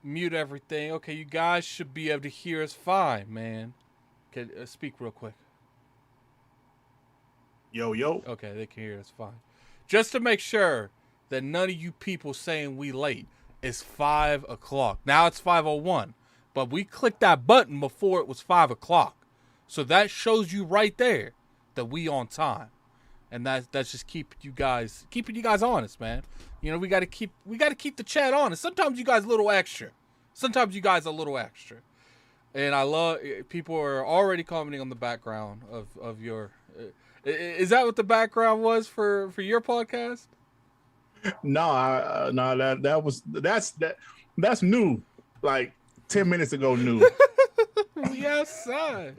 mute everything. Okay, you guys should be able to hear us fine, man. Okay, speak real quick. Yo, yo. Okay, they can hear us fine. Just to make sure that none of you people saying we late. It's 5 o'clock. Now it's 5:01. But we clicked that button before it was 5 o'clock. So that shows you right there that we on time. And that's just keeping you guys honest, man. You know, we gotta keep the chat honest. Sometimes you guys a little extra. And I love people are already commenting on the background of your. Is that what the background was for your podcast? No, that's new. Like 10 minutes ago, new. Yes, son.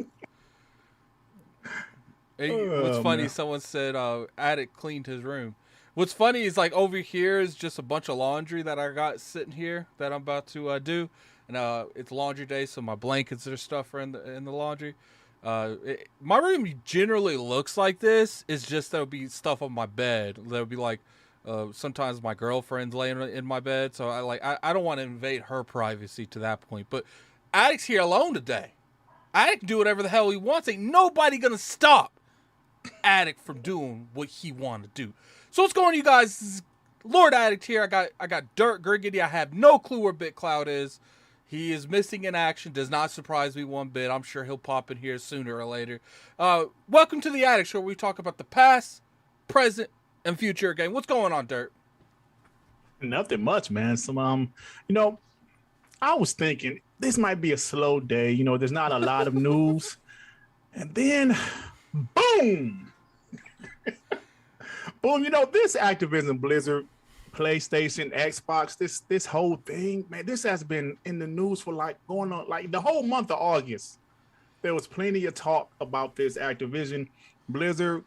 What's funny? Man. Someone said Addict cleaned his room. What's funny is like over here is just a bunch of laundry that I got sitting here that I'm about to do, and it's laundry day, so my blankets and stuff are in the laundry. My room generally looks like this. It's just there'll be stuff on my bed. There'll be like sometimes my girlfriend's laying in my bed, so I don't want to invade her privacy to that point. But Addict's here alone today. Addict can do whatever the hell he wants. Ain't nobody gonna stop Addict from doing what he want to do. So what's going on, you guys? This is Lord Addict here. I got Dirt Griggity. I have no clue where BitCloud is. He is missing in action. Does not surprise me one bit. I'm sure he'll pop in here sooner or later. Welcome to the Addict Show, where we talk about the past, present, and future game. What's going on, Dirt? Nothing much, man. Some I was thinking this might be a slow day. You know, there's not a lot of news. And then boom. Boom, this Activision Blizzard, PlayStation, Xbox, this whole thing, man, this has been in the news for going on the whole month of August. There was plenty of talk about this Activision Blizzard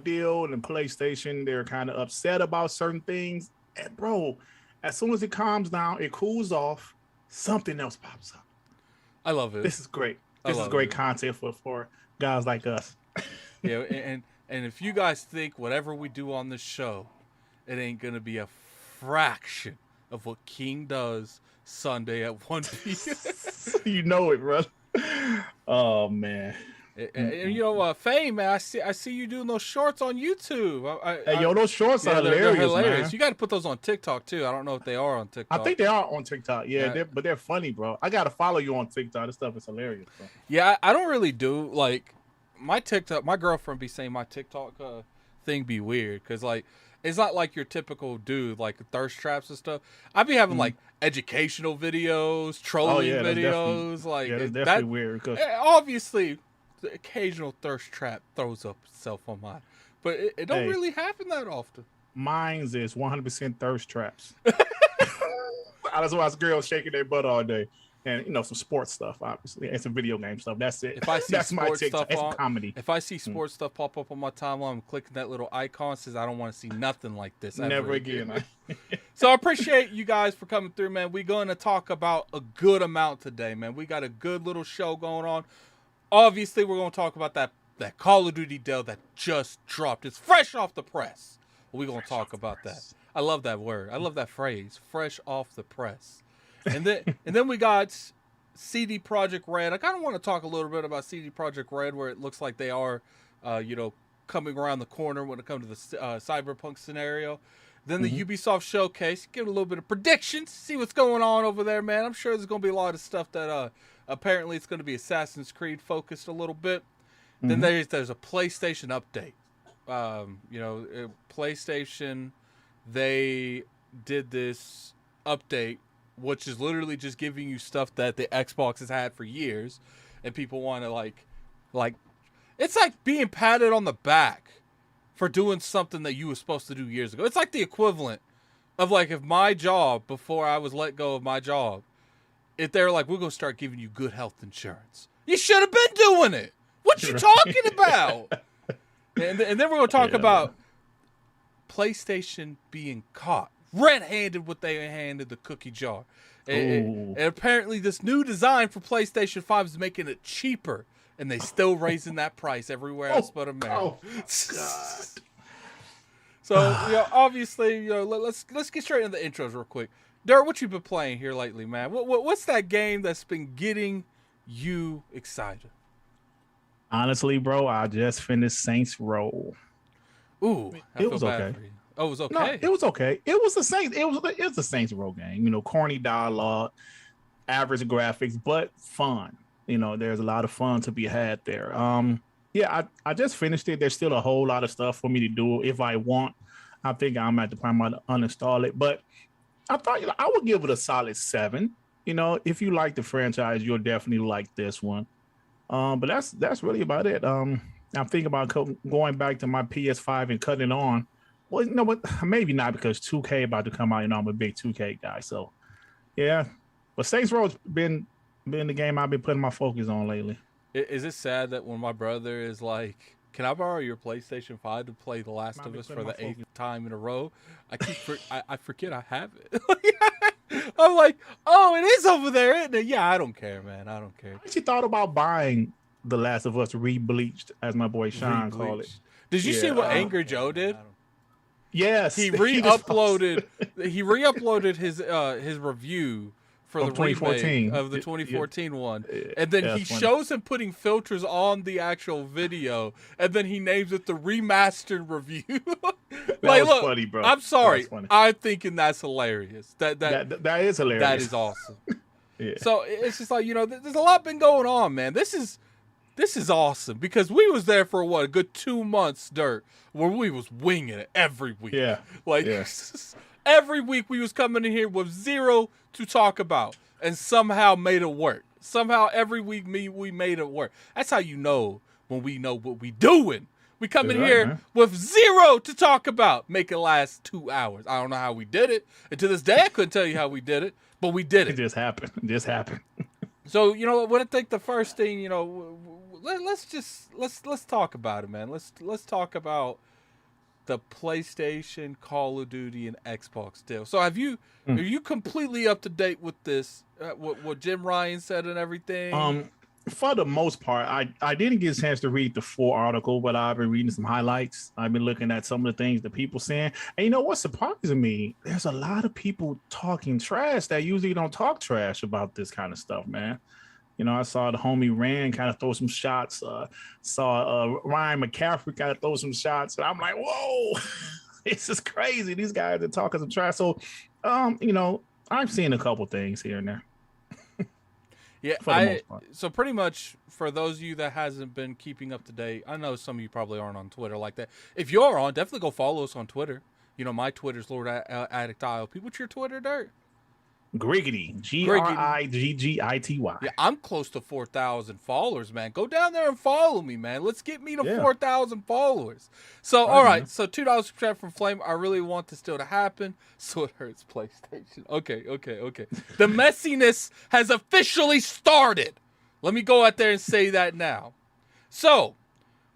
deal, and the PlayStation, they're kind of upset about certain things. And bro, as soon as it calms down, it cools off, something else pops up. I love it. This is great. This is great content for guys like us. Yeah, and if you guys think whatever we do on this show, it ain't gonna be a fraction of what King does Sunday at 1 p.m. You know it, bro. Oh man. And Fame, man, I see you doing those shorts on YouTube. Those shorts are hilarious, man. You got to put those on TikTok too. I don't know if they are on TikTok. I think they are on TikTok. Yeah, but they're funny, bro. I gotta follow you on TikTok. This stuff is hilarious, bro. Yeah, I don't really do my TikTok. My girlfriend be saying my TikTok thing be weird because it's not like your typical dude like thirst traps and stuff. I be having like educational videos, trolling videos. It's definitely weird. Obviously, the occasional thirst trap throws up itself on mine, but it don't really happen that often. Mine's is 100% thirst traps. I just watch girls shaking their butt all day, and some sports stuff, obviously, and some video game stuff. That's it. If I see sports stuff on comedy, if I see sports stuff pop up on my timeline, I'm clicking that little icon. Says I don't want to see nothing like this. Never again. So I appreciate you guys for coming through, man. We're going to talk about a good amount today, man. We got a good little show going on. Obviously, we're going to talk about that Call of Duty deal that just dropped. It's fresh off the press. We're going to talk about that. I love that word. I love that phrase, fresh off the press. And then we got CD Projekt Red. I kind of want to talk a little bit about CD Projekt Red, where it looks like they are, coming around the corner when it comes to the cyberpunk scenario. Then the Ubisoft Showcase. Give it a little bit of predictions. See what's going on over there, man. I'm sure there's going to be a lot of stuff that apparently it's going to be Assassin's Creed focused a little bit. Then there's a PlayStation update. PlayStation, they did this update, which is literally just giving you stuff that the Xbox has had for years, and people want to like it's like being patted on the back for doing something that you were supposed to do years ago. It's like the equivalent of if my job, before I was let go of my job, if they're like, we're going to start giving you good health insurance. You should have been doing it. What you talking about? And then we're going to talk about PlayStation being caught red-handed what they handed the cookie jar. And apparently this new design for PlayStation 5 is making it cheaper, and they still raising that price everywhere else but America. Oh, God. So, obviously, let's get straight into the intros real quick. Dirt, what you been playing here lately, man? What's that game that's been getting you excited? Honestly, bro, I just finished Saints Row. Ooh, I It feel was bad okay. for you. Oh, it was No, okay. it was okay. It was the Saints. It was the Saints Row game. You know, corny dialogue, average graphics, but fun. You know, there's a lot of fun to be had there. Yeah, I just finished it. There's still a whole lot of stuff for me to do if I want. I think I'm at the point I might uninstall it, but I thought I would give it a solid 7. You know, if you like the franchise, you'll definitely like this one. But that's really about it. I'm thinking about going back to my PS5 and cutting it on. Well, you know what? Maybe not because 2K about to come out. You know, I'm a big 2K guy, so yeah. But Saints Row's been the game I've been putting my focus on lately. Is it sad that when my brother is like, "Can I borrow your PlayStation 5 to play The Last of Us for the 8th time in a row?" I forget I have it. I'm like, "Oh, it is over there, isn't it?" Yeah, I don't care, man. I don't care. I actually thought about buying The Last of Us re-bleached, as my boy Shaun called it. Did you see what Angry Joe did? Yes, he re-uploaded. He re-uploaded his review for the 2014 remake of the 2014 one, and then he shows him putting filters on the actual video, and then he names it the remastered review. Like, look, funny, bro. I'm sorry, I'm thinking that's hilarious. That is hilarious. That is awesome. Yeah. So it's just like, you know, there's a lot been going on, man. This is awesome because we was there for a good 2 months, Dirt, where we was winging it every week. Yeah. Like every week we was coming in here with zero to talk about and somehow made it work. Somehow every week we made it work. That's how you know when we know what we doing. We come in here with zero to talk about. Make it last 2 hours. I don't know how we did it. And to this day I couldn't tell you how we did it, but we did it. It just happened. So, you know, what I think the first thing, you know, let's talk about it, man. Let's talk about the PlayStation, Call of Duty, and Xbox deal. So, are you completely up to date with this? What Jim Ryan said and everything? For the most part, I didn't get a chance to read the full article, but I've been reading some highlights. I've been looking at some of the things that people saying, and you know what's surprising me? There's a lot of people talking trash that usually don't talk trash about this kind of stuff, man. You know, I saw the homie Rand kind of throw some shots. Saw Ryan McCaffrey kind of throw some shots, and I'm like, whoa, this is crazy. These guys are talking some trash. So, you know, I'm seeing a couple things here and there. Yeah, so pretty much for those of you that hasn't been keeping up to date, I know some of you probably aren't on Twitter like that. If you are on, definitely go follow us on Twitter. You know, my Twitter's Lord Addict ILP. What's your Twitter, Dirt? Griggity, Griggity. Yeah, I'm close to 4,000 followers, man. Go down there and follow me, man. Let's get me to 4,000 followers. So, all right. So, $2 subscribe from Flame. I really want this still to happen. So it hurts PlayStation. Okay. The messiness has officially started. Let me go out there and say that now. So,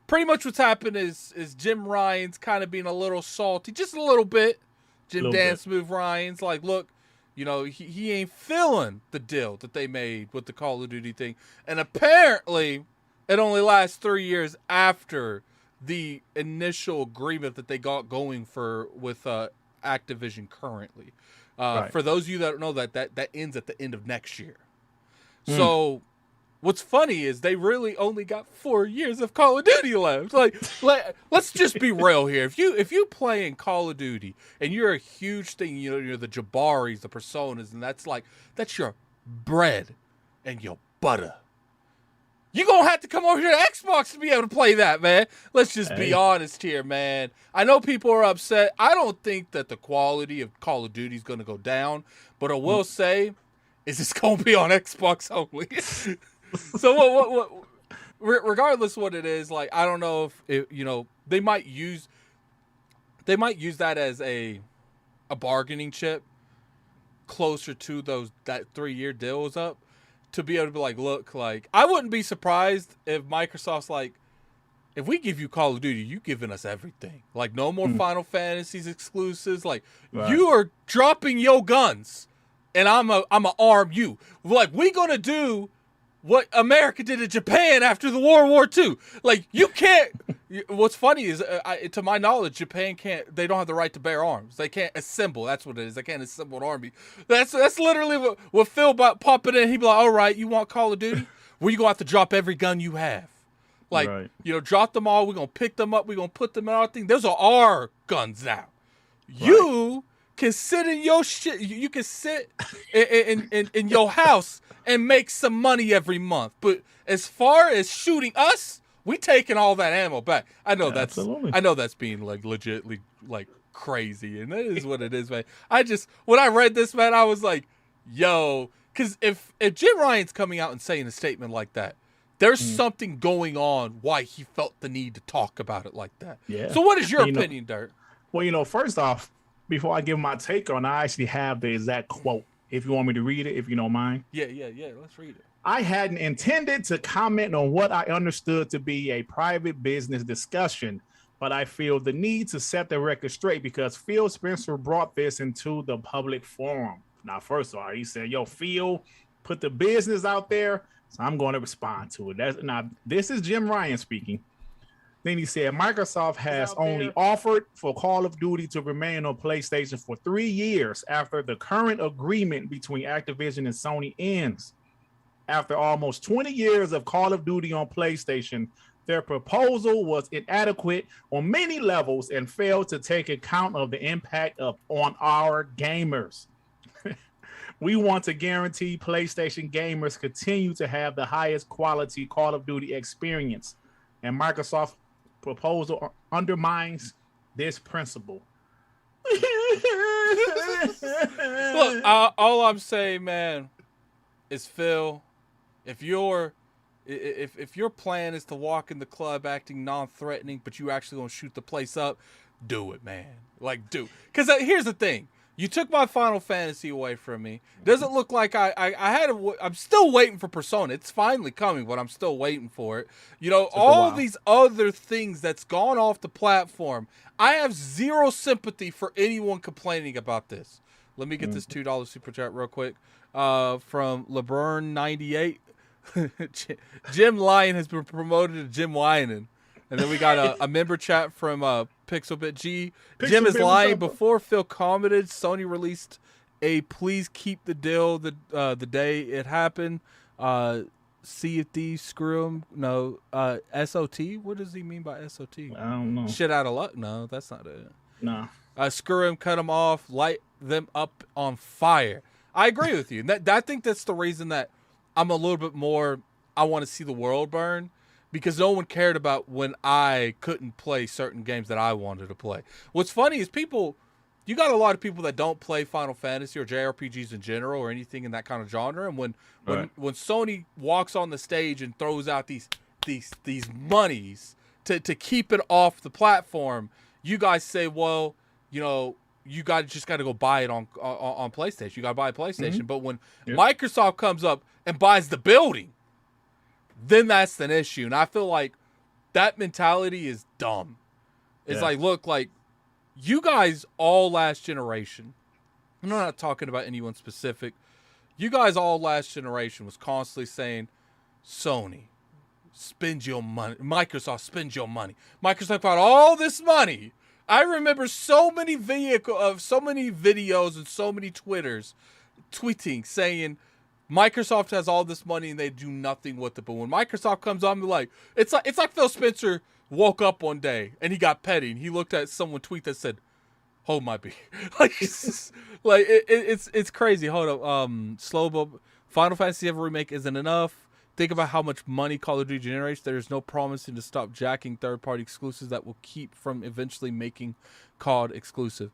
pretty much what's happened is Jim Ryan's kind of being a little salty, just a little bit. Jim Dance Move Ryan's like, look, you know, he ain't feeling the deal that they made with the Call of Duty thing. And apparently, it only lasts 3 years after the initial agreement that they got going with Activision currently. For those of you that don't know, that ends at the end of next year. So what's funny is they really only got 4 years of Call of Duty left. Let's just be real here. If you playing Call of Duty and you're a huge thing, you know, you're the Jabaris, the Personas, and that's your bread and your butter. You're going to have to come over here to Xbox to be able to play that, man. Let's just be honest here, man. I know people are upset. I don't think that the quality of Call of Duty is going to go down, but I will say is it's going to be on Xbox only. So what regardless of what it is, like, I don't know if you know, they might use that as a bargaining chip closer to that 3-year deal is up, to be able to be like, look, like, I wouldn't be surprised if Microsoft's like, if we give you Call of Duty, you giving us everything. Like, no more Final Fantasies exclusives. Like, you are dropping your guns, and I'm a arm you. Like, we gonna do what America did to Japan after the World War II. Like, you can't. What's funny is, to my knowledge, Japan can't. They don't have the right to bear arms. They can't assemble. That's what it is. They can't assemble an army. That's literally what Phil popping in. He'd be like, "All right, you want Call of Duty? Well, you gonna have to drop every gun you have. Like, drop them all. We're gonna pick them up. We're gonna put them in our thing. Those are our guns now. You can sit in your shit. You can sit in your house and make some money every month. But as far as shooting us, we taking all that ammo back. I know that's being like legitimately like crazy, and that is what it is, man. When I read this, man, I was like, yo, because if Jim Ryan's coming out and saying a statement like that, there's something going on why he felt the need to talk about it like that. Yeah. So what is your opinion, Dirt? Well, first off, before I give my take on it, I actually have the exact quote. If you want me to read it, if you don't mind. Yeah. Let's read it. I hadn't intended to comment on what I understood to be a private business discussion, but I feel the need to set the record straight because Phil Spencer brought this into the public forum. Now, first of all, he said, yo, Phil, put the business out there, so I'm going to respond to it. Now, this is Jim Ryan speaking. Then he said, Microsoft has only offered for Call of Duty to remain on PlayStation for 3 years after the current agreement between Activision and Sony ends. After almost 20 years of Call of Duty on PlayStation, their proposal was inadequate on many levels and failed to take account of the impact on our gamers. We want to guarantee PlayStation gamers continue to have the highest quality Call of Duty experience, and Microsoft proposal undermines this principle. Look, all I'm saying, man, is Phil, if your plan is to walk in the club acting non-threatening, but you actually gonna shoot the place up, do it, man. Like, do. Because here's the thing. You took my Final Fantasy away from me. Doesn't look like I'm still waiting for Persona. It's finally coming, but I'm still waiting for it. All these other things that's gone off the platform. I have zero sympathy for anyone complaining about this. Let me get this $2 super chat real quick. From LeBron98. Jim Lyon has been promoted to Jim Wynan. And then we got a member chat from Pixelbit G. Jim is lying. Before Phil commented, Sony released a please keep the deal the day it happened. See if these screw him. No. SOT? What does he mean by SOT? I don't know. Shit out of luck? No, that's not it. No. Screw him, cut him off, light them up on fire. I agree with you. I think that's the reason that I'm a little bit more, I want to see the world burn. Because no one cared about when I couldn't play certain games that I wanted to play. What's funny is you got a lot of people that don't play Final Fantasy or JRPGs in general or anything in that kind of genre. And when Sony walks on the stage and throws out these monies to keep it off the platform, you guys say, well, you just got to go buy it on PlayStation. You got to buy a PlayStation. But when Microsoft comes up and buys the building, then that's an issue. And I feel like that mentality is dumb. It's like, look, like, you guys all last generation, I'm not talking about anyone specific, you guys all last generation was constantly saying, Sony, spend your money. Microsoft, spend your money. Microsoft got all this money. I remember so many videos and so many Twitters tweeting saying, Microsoft has all this money and they do nothing with it. But when Microsoft comes on, like it's like Phil Spencer woke up one day and he got petty and he looked at someone tweet that said, "Hold my beer." It's crazy. Hold up, Slowbo. Final Fantasy VII Remake isn't enough. Think about how much money Call of Duty generates. There is no promising to stop jacking third-party exclusives that will keep from eventually making COD exclusive.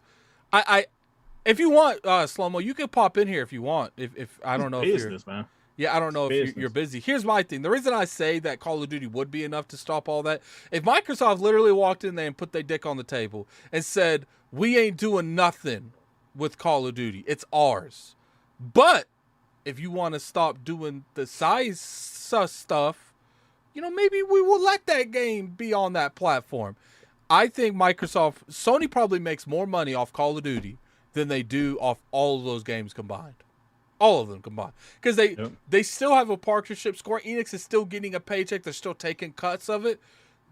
If you want, Slow-Mo, you can pop in here if you want. If I don't know if you're... man. Yeah, I don't know if you're busy. Here's my thing. The reason I say that Call of Duty would be enough to stop all that, if Microsoft literally walked in there and put their dick on the table and said, we ain't doing nothing with Call of Duty. It's ours. But if you want to stop doing the size stuff, maybe we will let that game be on that platform. I think Sony probably makes more money off Call of Duty than they do off all of those games combined. all of them combined, because they still have a partnership. Square Enix is still getting a paycheck. They're still taking cuts of it.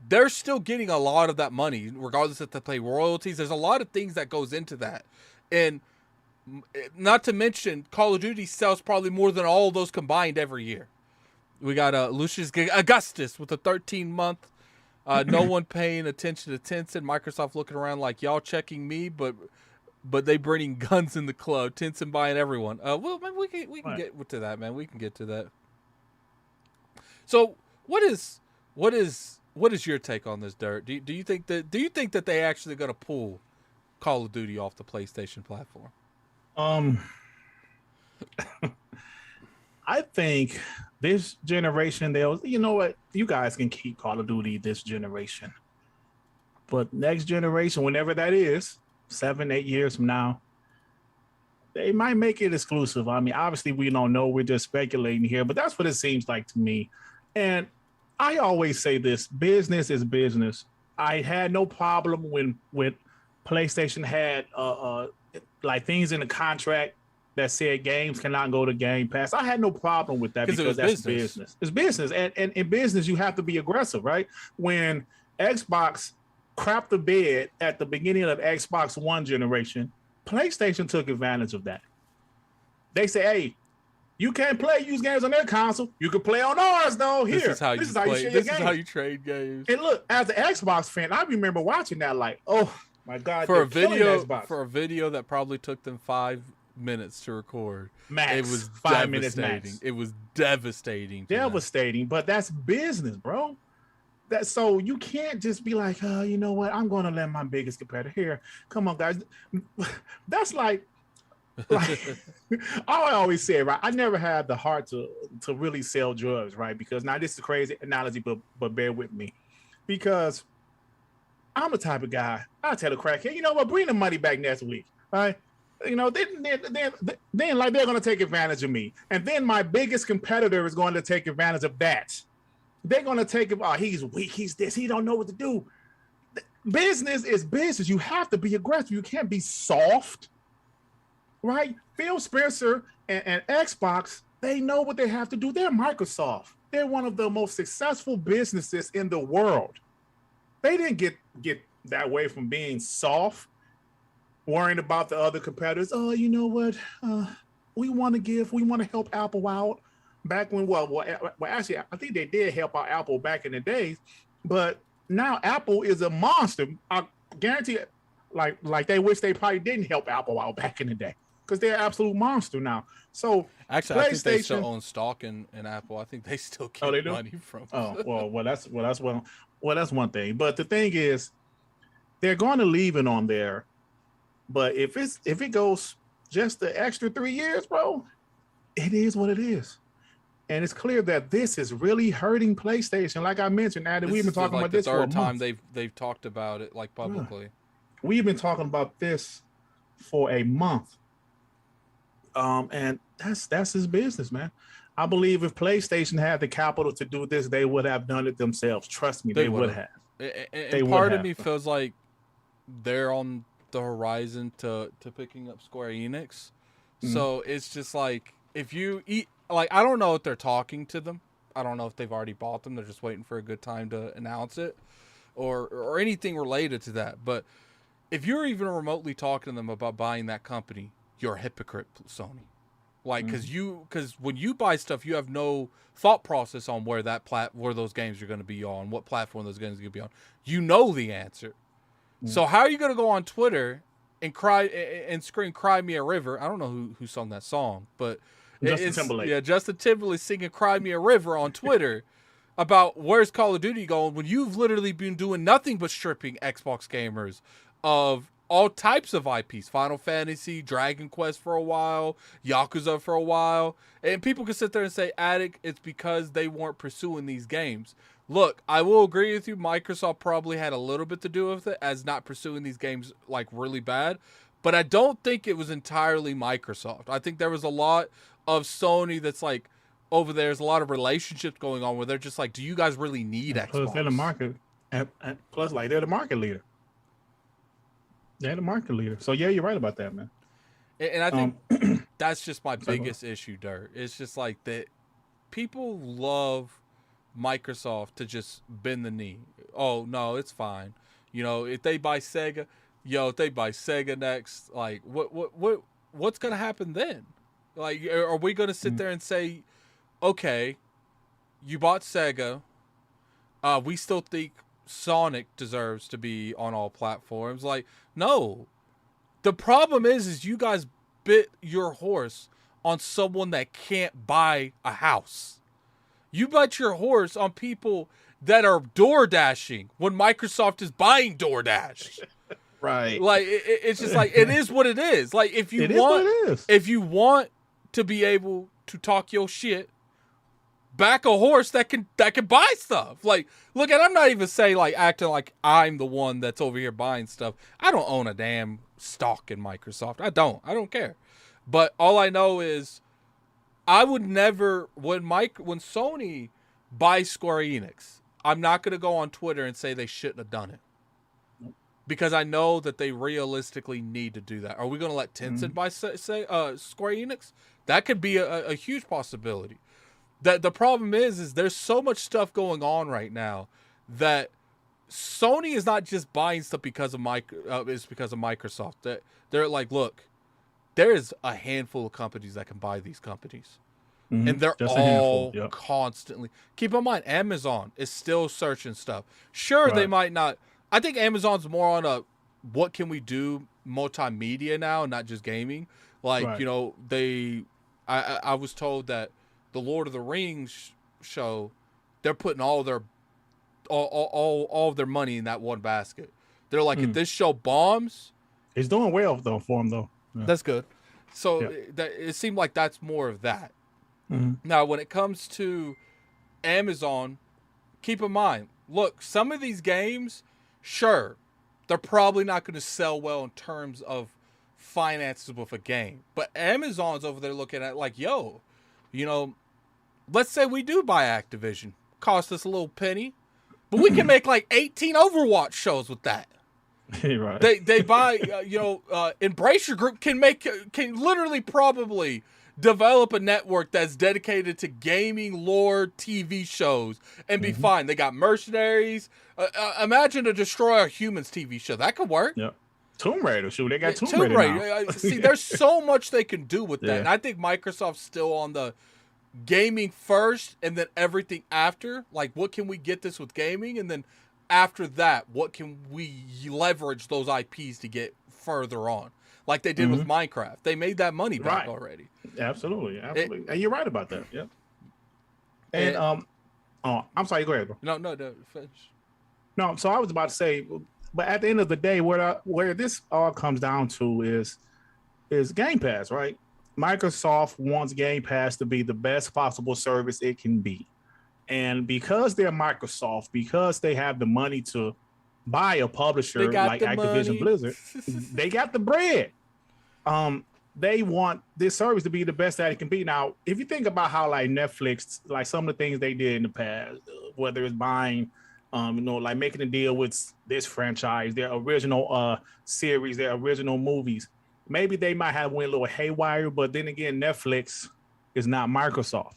They're still getting a lot of that money, regardless if they pay royalties. There's a lot of things that goes into that, and not to mention Call of Duty sells probably more than all of those combined every year. We got Lucius Augustus with a 13-month. No one paying attention to Tencent. Microsoft looking around like, y'all checking me, but they bringing guns in the club. Tencent buying everyone. Well, man, we can get to that, man. We can get to that. So what is your take on this, Dirt? Do you think that they actually going to pull Call of Duty off the PlayStation platform? I think this generation, you know what? You guys can keep Call of Duty this generation. But next generation, whenever that is, 7-8 years from now, they might make it exclusive. I mean, obviously, we don't know. We're just speculating here, but that's what it seems like to me. And I always say this, business is business. I had no problem when PlayStation had like things in the contract that said games cannot go to Game Pass. I had no problem with that because that's business. It's business. And in business, you have to be aggressive, right? When Xbox crapped the bed at the beginning of Xbox One generation, PlayStation took advantage of that. They say, hey, you can't use games on their console. You can play on ours, though. Here, this is how you share your games. This is how you trade games. And look, as an Xbox fan, I remember watching that like, oh my God. For a video that probably took them 5 minutes to record. Max. It was 5 minutes max. It was devastating. Devastating, but that's business, bro. So you can't just be like, oh, you know what? I'm going to let my biggest competitor here. Come on, guys. That's like I always say, right? I never had the heart to really sell drugs, right? Because now this is a crazy analogy, but bear with me. Because I'm the type of guy, I'll tell a crackhead, you know what? Bring the money back next week, right? You know, then like they're going to take advantage of me. And then my biggest competitor is going to take advantage of that. They're going to take it. Oh, he's weak. He's this. He don't know what to do. Business is business. You have to be aggressive. You can't be soft, right? Phil Spencer and Xbox, they know what they have to do. They're Microsoft. They're one of the most successful businesses in the world. They didn't get that way from being soft, worrying about the other competitors. Oh, you know what? We want to help Apple out. Back when, well, actually, I think they did help out Apple back in the days, but now Apple is a monster. I guarantee, like they wish they probably didn't help Apple out back in the day because they're an absolute monster now. So actually, I think they still own stock in Apple. I think they still get money from. Well, that's one thing. But the thing is, they're going to leave it on there. But if it goes just the extra 3 years, bro, it is what it is. And it's clear that this is really hurting PlayStation. Like I mentioned, Adam, we've been talking about this for a month. Third time they've talked about it like publicly. We've been talking about this for a month. And that's his business, man. I believe if PlayStation had the capital to do this, they would have done it themselves. Trust me, they would have. And part of me feels like they're on the horizon to picking up Square Enix. So it's just like, if you eat, like, I don't know if they're talking to them. I don't know if they've already bought them. They're just waiting for a good time to announce it or anything related to that. But if you're even remotely talking to them about buying that company, you're a hypocrite, Sony. Like, because when you buy stuff, you have no thought process on where those games are going to be on, what platform those games are going to be on. You know the answer. So how are you going to go on Twitter and cry and scream "Cry Me a River"? I don't know who sung that song, but Justin Timberlake. Yeah, Justin Timberlake singing "Cry Me a River" on Twitter about where's Call of Duty going when you've literally been doing nothing but stripping Xbox gamers of all types of IPs, Final Fantasy, Dragon Quest for a while, Yakuza for a while, and people can sit there and say, Addict, it's because they weren't pursuing these games. Look, I will agree with you. Microsoft probably had a little bit to do with it as not pursuing these games like really bad, but I don't think it was entirely Microsoft. I think there was a lot of Sony that's like over there's a lot of relationships going on where they're just like, do you guys really need Xbox? Plus they're the market, plus like they're the market leader. They're the market leader. So yeah, you're right about that, man. And I think That's just my biggest issue, Dirt. It's just like that people love Microsoft to just bend the knee. Oh, no, it's fine. You know, if they buy Sega, if they buy Sega next, like what's going to happen then? Like, are we going to sit there and say, okay, you bought Sega. We still think Sonic deserves to be on all platforms. Like, no. The problem is you guys bit your horse on someone that can't buy a house. You bet your horse on people that are door dashing when Microsoft is buying DoorDash. Right. Like it's just like it is what it is. Like if you want to be able to talk your shit, back a horse that can buy stuff. Like, look, and I'm not even saying like acting like I'm the one that's over here buying stuff. I don't own a damn stock in Microsoft. I don't care. But all I know is I would never when Sony buys Square Enix, I'm not gonna go on Twitter and say they shouldn't have done it. Because I know that they realistically need to do that. Are we gonna let Tencent buy Square Enix? That could be a huge possibility. The problem is there's so much stuff going on right now that Sony is not just buying stuff because of Microsoft. They're like, look, there is a handful of companies that can buy these companies. And they're all constantly. Keep in mind, Amazon is still searching stuff. Sure, they might not. I think Amazon's more on a what can we do multimedia now, not just gaming. Like, I was told that the Lord of the Rings show, they're putting all of their money in that one basket. They're like, if this show bombs, it's doing well though for them though. Yeah. That's good. So it seemed like that's more of that. Now, when it comes to Amazon, keep in mind, look, some of these games, sure, they're probably not going to sell well in terms of finances with a game. But Amazon's over there looking at like, let's say we do buy Activision. Cost us a little penny. But we can make like 18 Overwatch shows with that. Right. They buy, Embracer Group can literally probably develop a network that's dedicated to gaming lore TV shows and be fine. They got Mercenaries. Imagine a Destroy All Humans TV show. That could work. Yeah. Tomb Raider. Shoot, they got Tomb Raider now. See, there's so much they can do with that. And I think Microsoft's still on the gaming first and then everything after. Like, what can we get this with gaming? And then after that, what can we leverage those IPs to get further on? Like they did with Minecraft. They made that money back already. Absolutely. And you're right about that. Yeah. And I'm sorry, go ahead, bro. No, finish. No, so I was about to say, but at the end of the day, where this all comes down to is Game Pass, right? Microsoft wants Game Pass to be the best possible service it can be. And because they're Microsoft, because they have the money to buy a publisher like Activision Blizzard, they got the bread. They want this service to be the best that it can be. Now, if you think about how like Netflix, like some of the things they did in the past, whether it's buying, like making a deal with this franchise, their original series, their original movies, maybe they might have went a little haywire, but then again, Netflix is not Microsoft,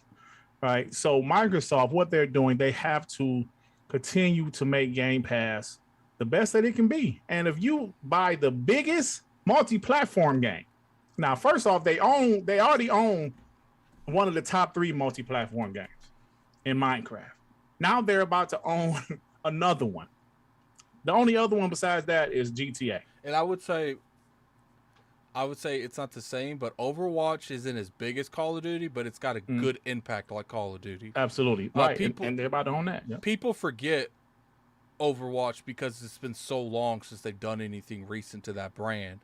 right? So Microsoft, what they're doing, they have to continue to make Game Pass the best that it can be. And if you buy the biggest multi-platform game, now, first off, they already own one of the top 3 multi-platform games in Minecraft. Now they're about to own another one. The only other one besides that is GTA. And I would say it's not the same, but Overwatch isn't as big as Call of Duty, but it's got a good impact like Call of Duty. Absolutely. Right. And they're about to own that. Yep. People forget Overwatch because it's been so long since they've done anything recent to that brand.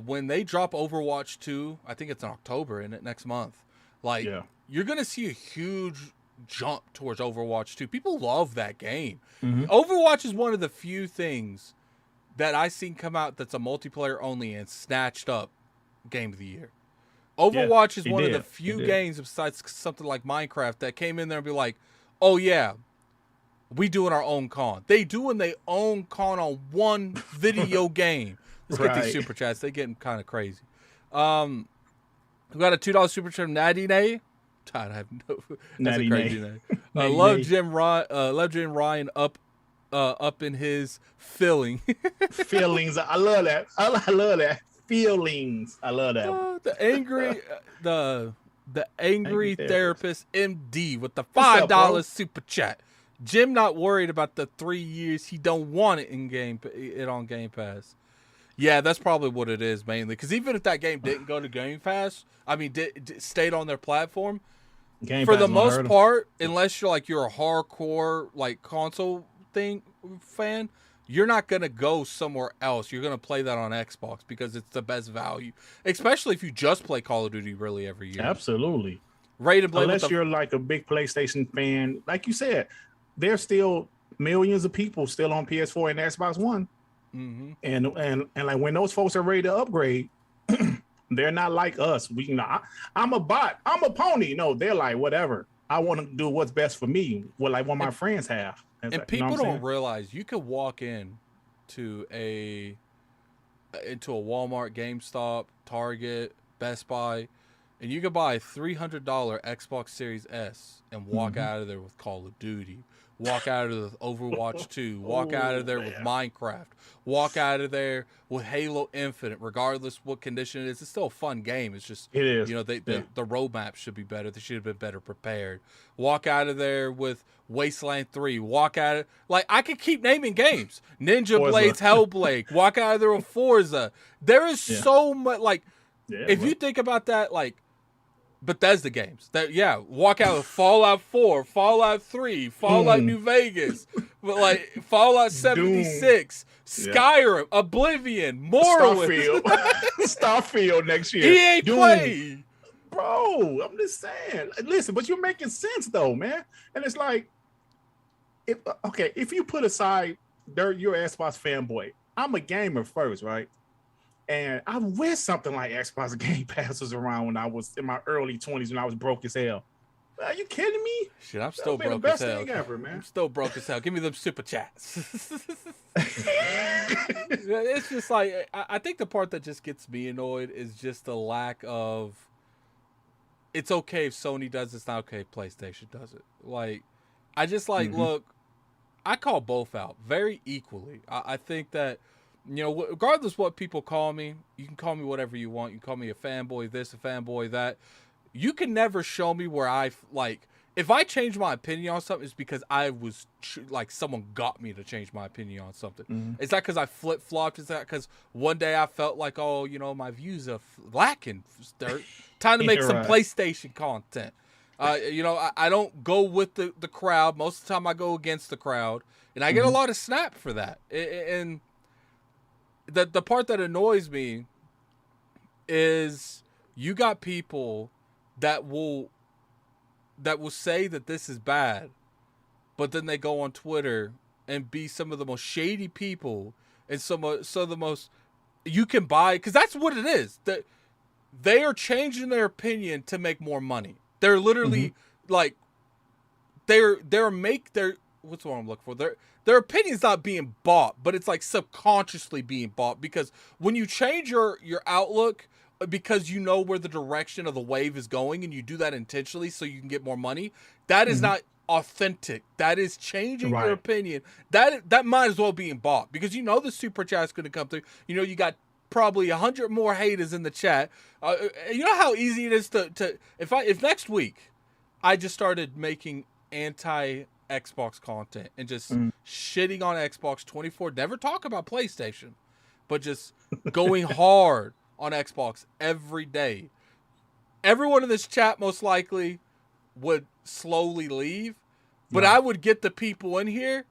When they drop Overwatch 2, I think it's in October next month. Like, you're going to see a huge jump towards Overwatch 2. People love that game. Overwatch is one of the few things that I've seen come out that's a multiplayer only and snatched up Game of the Year. Overwatch is one of the few games besides something like Minecraft that came in there and be like, oh yeah, we doing our own con. They doing their own con on one video game. Let's get these super chats. They're getting kind of crazy. We got a $2 super chat from Natty Nay. God, I have no. That's Natty a crazy Nay. name. Love Jim Ryan up in his feeling. Feelings. I love that. I love that. Feelings. I love that. The angry therapist MD with the $5 super chat. Jim not worried about the 3 years he don't want it on Game Pass. Yeah, that's probably what it is mainly. Because even if that game didn't go to Game Pass, I mean, stayed on their platform, for the most part, unless you're a hardcore console fan, you're not gonna go somewhere else. You're gonna play that on Xbox because it's the best value, especially if you just play Call of Duty really every year. Absolutely. Unless you're like a big PlayStation fan, like you said, there's still millions of people still on PS4 and Xbox One. Mm-hmm. And like when those folks are ready to upgrade, they're not like us. I'm a bot. I'm a pony. No, they're like, whatever. I want to do what's best for me. What my friends have. And people don't realize you could walk into a Walmart, GameStop, Target, Best Buy, and you could buy a $300 Xbox Series S and walk out of there with Call of Duty, walk out of there with Overwatch 2, walk out of there with Minecraft, walk out of there with Halo Infinite. Regardless what condition it is, it's still a fun game. It's just, it is. The roadmap should be better. They should have been better prepared. Walk out of there with Wasteland 3. Walk out of, I could keep naming games. Ninja Blades, Hellblade. Walk out of there with Forza. There is so much, if you think about that, Bethesda games. Walk out with Fallout 4, Fallout 3, Fallout New Vegas, Fallout 76, Skyrim, Oblivion, Morrowind. Starfield next year. EA Play. Bro, I'm just saying. Listen, but you're making sense though, man. And it's like, if you put aside you're an Xbox fanboy, I'm a gamer first, right? And I wish something like Xbox Game Pass was around when I was in my early 20s when I was broke as hell. Are you kidding me? Shit, I'm still broke as hell. Ever, man. I'm still broke as hell. Give me them super chats. It's just I think the part that just gets me annoyed is just the lack of, it's okay if Sony does it, it's not okay if PlayStation does it. I just look, I call both out very equally. I think that, regardless what people call me, you can call me whatever you want. You can call me a fanboy this, a fanboy that. You can never show me where if I change my opinion on something, it's because I was someone got me to change my opinion on something. Mm-hmm. It's not because I flip-flopped. It's not because one day I felt like, my views are lacking. Time to make some PlayStation content. I don't go with the crowd. Most of the time I go against the crowd. And I get a lot of snap for that. And the part that annoys me is you got people that will say that this is bad, but then they go on Twitter and be some of the most shady people and some of the most you can buy, because that's what it is. That they are changing their opinion to make more money. They're literally what's what I'm looking for? Their opinion's not being bought, but it's subconsciously being bought, because when you change your outlook because you know where the direction of the wave is going and you do that intentionally so you can get more money, that is not authentic. That is changing your opinion. That might as well be bought, because the super chat's going to come through. You got probably 100 more haters in the chat. You know how easy it is to if next week I just started making anti-Xbox content and just shitting on Xbox 24, never talk about PlayStation, but just going hard on Xbox every day, everyone in this chat most likely would slowly leave, but I would get the people in here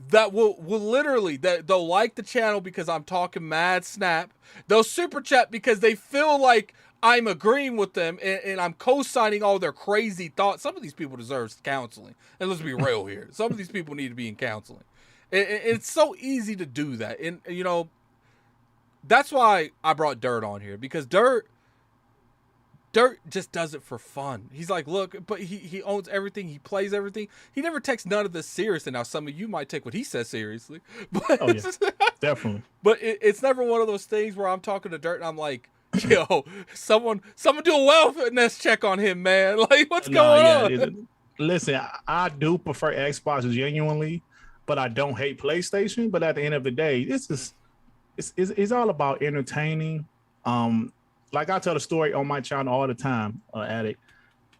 that will literally, that they'll like the channel because I'm talking mad snap. They'll super chat because they feel like I'm agreeing with them and I'm co-signing all their crazy thoughts. Some of these people deserve counseling. And let's be real here. Some of these people need to be in counseling. It's so easy to do that. And, that's why I brought Dirt on here, because Dirt just does it for fun. He's like, look, but he owns everything. He plays everything. He never takes none of this seriously. Now, some of you might take what he says seriously. But, definitely. But it's never one of those things where I'm talking to Dirt and I'm like, Yo, someone do a wellness check on him, man. Like, what's going on? Listen, I do prefer Xbox genuinely, but I don't hate PlayStation. But at the end of the day, it's all about entertaining. Like I tell the story on my channel all the time, Addict.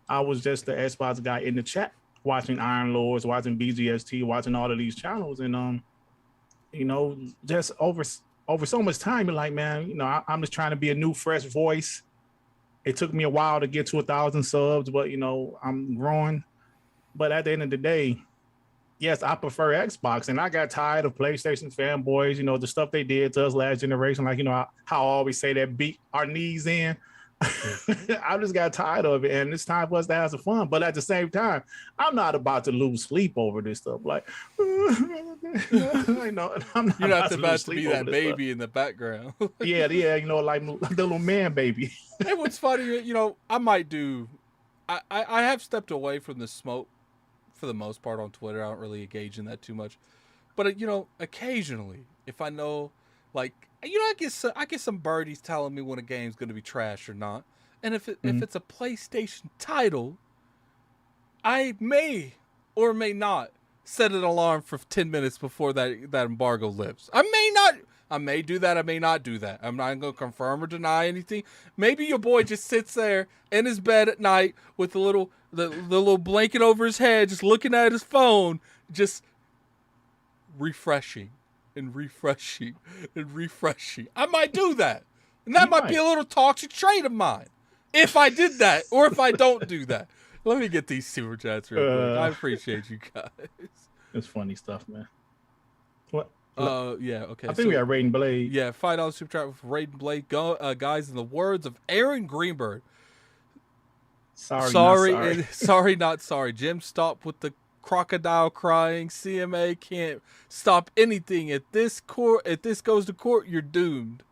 I was just the Xbox guy in the chat, watching Iron Lords, watching BGST, watching all of these channels, and just over so much time, you're like, man, I'm just trying to be a new, fresh voice. It took me a while to get to 1,000 subs, but I'm growing. But at the end of the day, yes, I prefer Xbox, and I got tired of PlayStation fanboys. The stuff they did to us last generation, like how I always say that beat our knees in. I just got tired of it, and it's time for us to have some fun. But at the same time, I'm not about to lose sleep over this stuff. Like, I'm not You're not about to be that baby stuff in the background. yeah, like the little man baby. Hey, what's funny, I might do. I have stepped away from the smoke for the most part on Twitter. I don't really engage in that too much, but occasionally, if I know, like, I get some birdies telling me when a game's going to be trash or not, and if it's a PlayStation title, I may or may not set an alarm for 10 minutes before that embargo lifts. I may do that. I may not do that. I'm not going to confirm or deny anything. Maybe your boy just sits there in his bed at night with the little blanket over his head, just looking at his phone, just refreshing and refreshing and refreshing. I might do that. And that might be a little toxic trait of mine. If I did that, or if I don't do that. Let me get these super chats real quick. I appreciate you guys. It's funny stuff, man. What? Yeah, okay. I think we got Raiden Blade. Yeah, $5 super chat with Raiden Blade. Guys, in the words of Aaron Greenberg. Sorry, not sorry. Jim, stop with the crocodile crying. CMA can't stop anything. If this goes to court, you're doomed.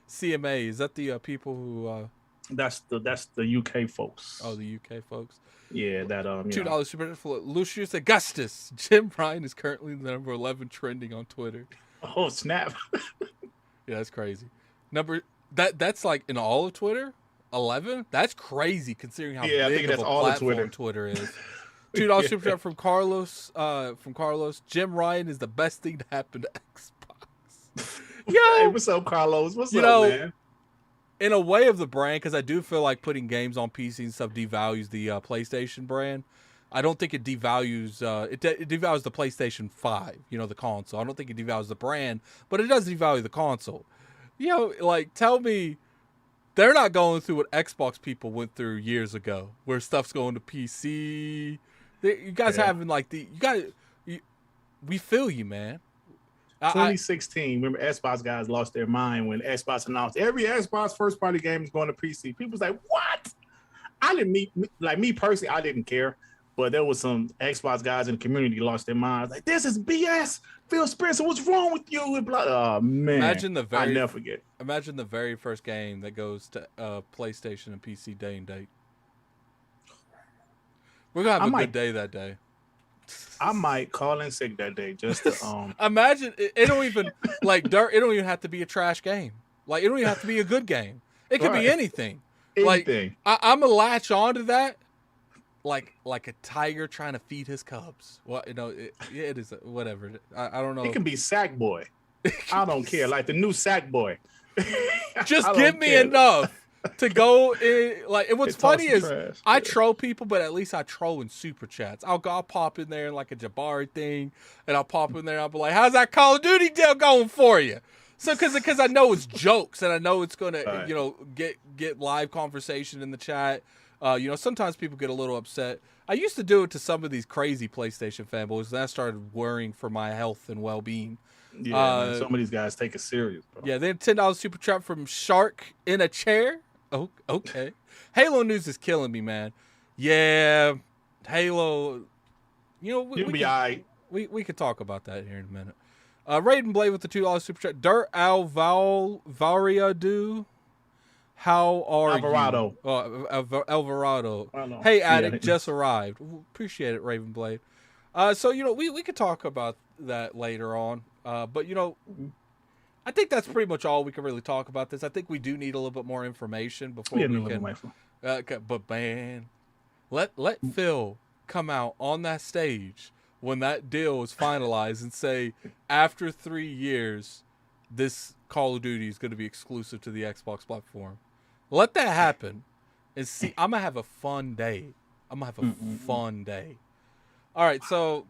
CMA, is that the people who that's the UK folks. Oh, the UK folks. Yeah, that $2 super chat for Lucius Augustus. Jim Ryan is currently the number 11 trending on Twitter. Oh, snap. Yeah, that's crazy. That's like in all of Twitter? 11? That's crazy considering how big of a platform Twitter is. $2 super chat from Carlos. Jim Ryan is the best thing to happen to Xbox. Yo, hey, what's up, Carlos? What's up, man? In a way of the brand, because I do feel like putting games on PC and stuff devalues the PlayStation brand. I don't think it devalues it devalues the PlayStation 5, the console. I don't think it devalues the brand, but it does devalue the console. Like, tell me they're not going through what Xbox people went through years ago, where stuff's going to PC. You guys having like we feel you, man. 2016, remember Xbox guys lost their mind when Xbox announced every Xbox first party game is going to PC. People was like, what? I didn't me personally, I didn't care. But there was some Xbox guys in the community lost their minds. Like, this is BS. Phil Spencer, what's wrong with you? And blah. Oh, man. I never forget. Imagine the very first game that goes to PlayStation and PC day and date. We're going to have a good day that day. I might call in sick that day just to imagine it don't even like dirt. It don't even have to be a trash game. Like, it don't even have to be a good game. It could be anything. Anything. Like, I'm gonna latch onto that. Like a tiger trying to feed his cubs. Well, it is whatever. I don't know. It can be Sackboy. I don't care. Like the new Sackboy. Just give me enough to go in. Like, and what's funny is I troll people, but at least I troll in super chats. I'll pop in there in like a Jabari thing, and I'll pop in there. And I'll be like, "How's that Call of Duty deal going for you?" So, because I know it's jokes, and I know it's gonna get live conversation in the chat. Sometimes people get a little upset. I used to do it to some of these crazy PlayStation fanboys, and I started worrying for my health and well-being. Yeah, man, some of these guys take it serious, bro. Yeah, then $10 super chat from Shark in a chair. Oh, okay. Halo news is killing me, man. Yeah, Halo. You'll be all right. We could talk about that here in a minute. Raiden Blade with the $2 super chat. Dirt Alvariado. How are Alvarado. You? Alvarado. Hey, Addict, just arrived. Appreciate it, Ravenblade. So, we could talk about that later on. But, I think that's pretty much all we can really talk about this. I think we do need a little bit more information before Yeah, we a little can. bit But man, let Phil come out on that stage when that deal is finalized and say, after 3 years, this Call of Duty is going to be exclusive to the Xbox platform. Let that happen, and see. I'm gonna have a fun day. Fun day. All right, so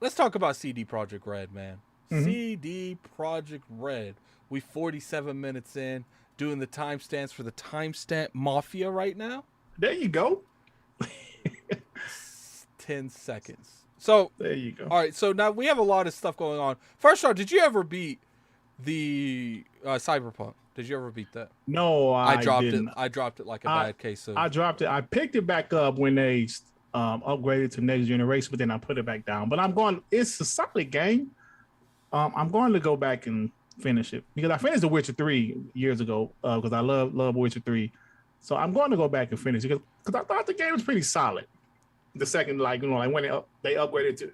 let's talk about CD Projekt Red, man. CD Projekt Red. We 47 minutes in, doing the timestamps for the timestamp mafia right now. There you go. 10 seconds. So there you go. All right, so now we have a lot of stuff going on. First off, did you ever beat the Cyberpunk? Did you ever beat that? No, I dropped didn't. it. I dropped it like a bad case of. I dropped it. I picked it back up when they upgraded to next generation, but then I put it back down. But I'm going. It's a solid game. I'm going to go back and finish it because I finished The Witcher 3 years ago because I love Witcher 3. So I'm going to go back and finish it because I thought the game was pretty solid. The second, like when they upgraded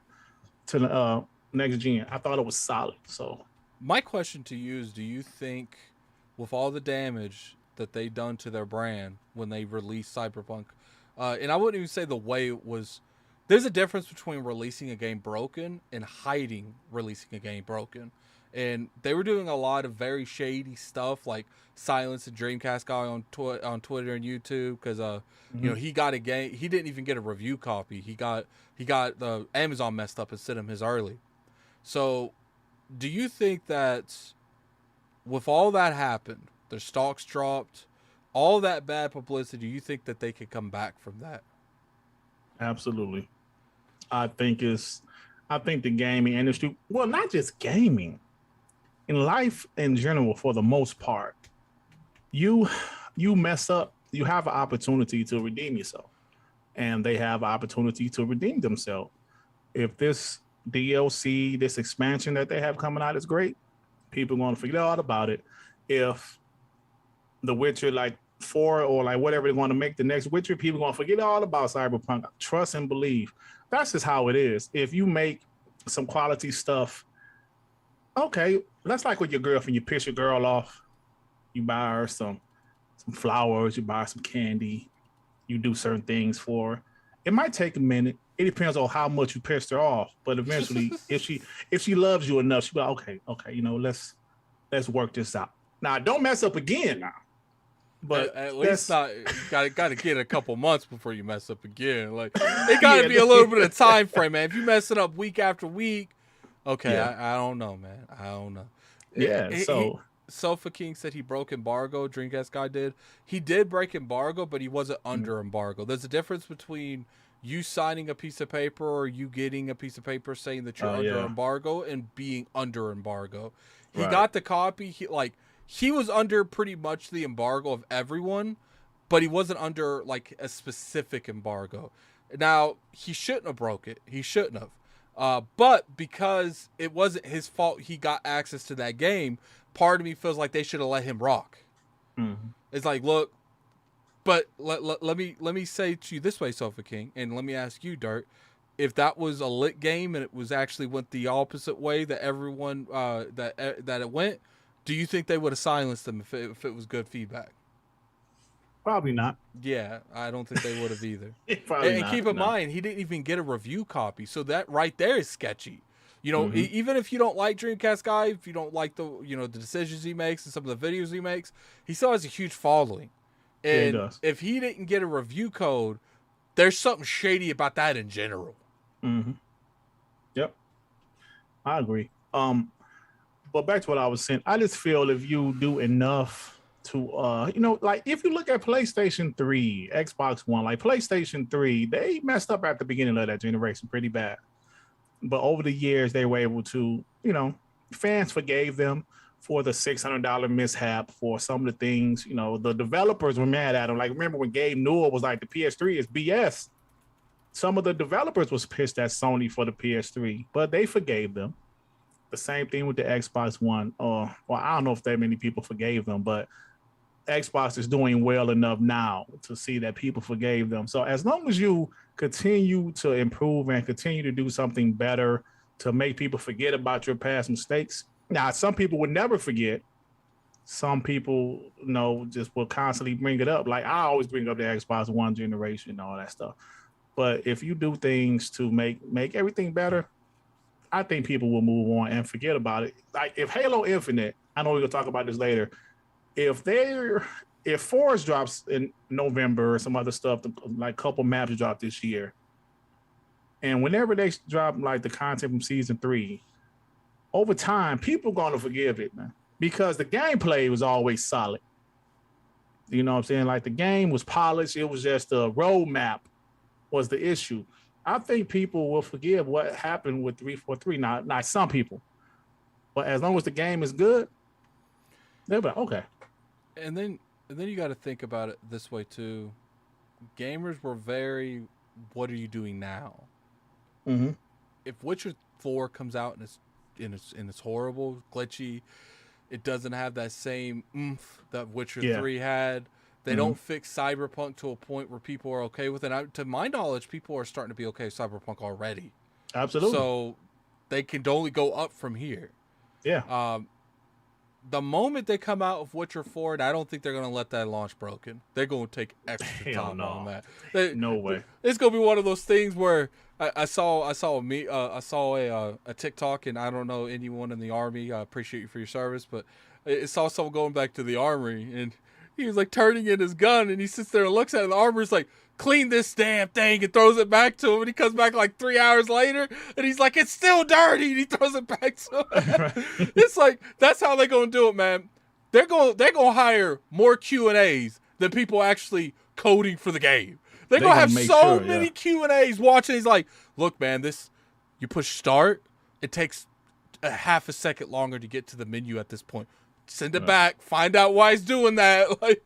to the next gen, I thought it was solid. So my question to you is: do you think, with all the damage that they done to their brand when they released Cyberpunk, and I wouldn't even say the way it was, there's a difference between releasing a game broken and hiding releasing a game broken. And they were doing a lot of very shady stuff, like silence the Dreamcast guy on Twitter and YouTube because you know, he got a game. He didn't even get a review copy. He got the Amazon messed up and sent him his early. So, do you think that with all that happened, their stocks dropped, all that bad publicity, do you think that they could come back from that? Absolutely. I think the gaming industry, well, not just gaming, in life in general, for the most part, you mess up, you have an opportunity to redeem yourself, and they have an opportunity to redeem themselves. If this DLC, this expansion that they have coming out is great, people are going to forget all about it. If The Witcher 4 or whatever they're going to make the next Witcher, people are going to forget all about Cyberpunk. Trust and believe. That's just how it is. If you make some quality stuff, okay, that's like with your girlfriend. You piss your girl off, you buy her some flowers, you buy some candy, you do certain things for her. It might take a minute. It depends on how much you pissed her off. But eventually, if she loves you enough, she'll be like, okay, let's work this out. Now, don't mess up again now. But at least not got to get a couple months before you mess up again. Like, it got to be a little bit of time frame, man. If you mess it up week after week, okay, I don't know, man. I don't know. Yeah. Sofa King said he broke embargo. Dreamcast guy did. He did break embargo, but he wasn't under embargo. There's a difference between you signing a piece of paper or you getting a piece of paper saying that you're under embargo and being under embargo. He got the copy. He was under pretty much the embargo of everyone, but he wasn't under a specific embargo. Now, he shouldn't have broke it. He shouldn't have. But because it wasn't his fault he got access to that game, part of me feels like they should have let him rock. Mm-hmm. It's like, look, but let me say to you this way, Sofa King, and let me ask you, Dirt, if that was a lit game and it was actually went the opposite way that everyone that it went, do you think they would have silenced them if it was good feedback? Probably not. Yeah, I don't think they would have either. And keep in mind, he didn't even get a review copy, so that right there is sketchy. You know, even if you don't like Dreamcast guy, if you don't like the the decisions he makes and some of the videos he makes, he still has a huge following. And he does. If he didn't get a review code, there's something shady about that in general. Mm-hmm. Yep, I agree. But back to what I was saying, I just feel if you do enough to, if you look at PlayStation 3, Xbox One, PlayStation 3, they messed up at the beginning of that generation pretty bad. But over the years, they were able to, fans forgave them for the $600 mishap, for some of the things, the developers were mad at them. Remember when Gabe Newell was like, the PS3 is BS? Some of the developers was pissed at Sony for the PS3, but they forgave them. The same thing with the Xbox One. Well, I don't know if that many people forgave them, but Xbox is doing well enough now to see that people forgave them. So as long as you continue to improve and continue to do something better to make people forget about your past mistakes, Now, some people would never forget. Some people, just will constantly bring it up. Like I always bring up the Xbox One generation and all that stuff. But if you do things to make everything better, I think people will move on and forget about it. Like if Halo Infinite, I know we're gonna talk about this later. If Force drops in November or some other stuff, like a couple maps drop this year, and whenever they drop like the content from season 3, over time, people gonna forgive it, man, because the gameplay was always solid. You know what I'm saying? Like the game was polished. It was just a roadmap was the issue. I think people will forgive what happened with 343. Not some people, but as long as the game is good, they'll be like, okay. And then you got to think about it this way too. Gamers were very, what are you doing now? Mm-hmm. If Witcher 4 comes out and it's horrible, glitchy, it doesn't have that same oomph that Witcher 3 had. They don't fix Cyberpunk to a point where people are okay with it. To my knowledge, people are starting to be okay with Cyberpunk already. Absolutely. So they can only go up from here. Yeah. The moment they come out of Witcher 4, and I don't think they're going to let that launch broken. They're going to take extra time on that. No way. It's going to be one of those things where I saw a TikTok, and I don't know anyone in the army. I appreciate you for your service, but I saw someone going back to the armory, and he was like turning in his gun, and he sits there and looks at it. And the armor's like, clean this damn thing, and throws it back to him. And he comes back like 3 hours later, and he's like, it's still dirty. And he throws it back to him. It's like, that's how they're going to do it, man. They're going to hire more Q&As than people actually coding for the game. They're going to have so many Q&As watching. He's like, look, man, you push start, it takes a half a second longer to get to the menu at this point. Send it back. Find out why he's doing that. Like,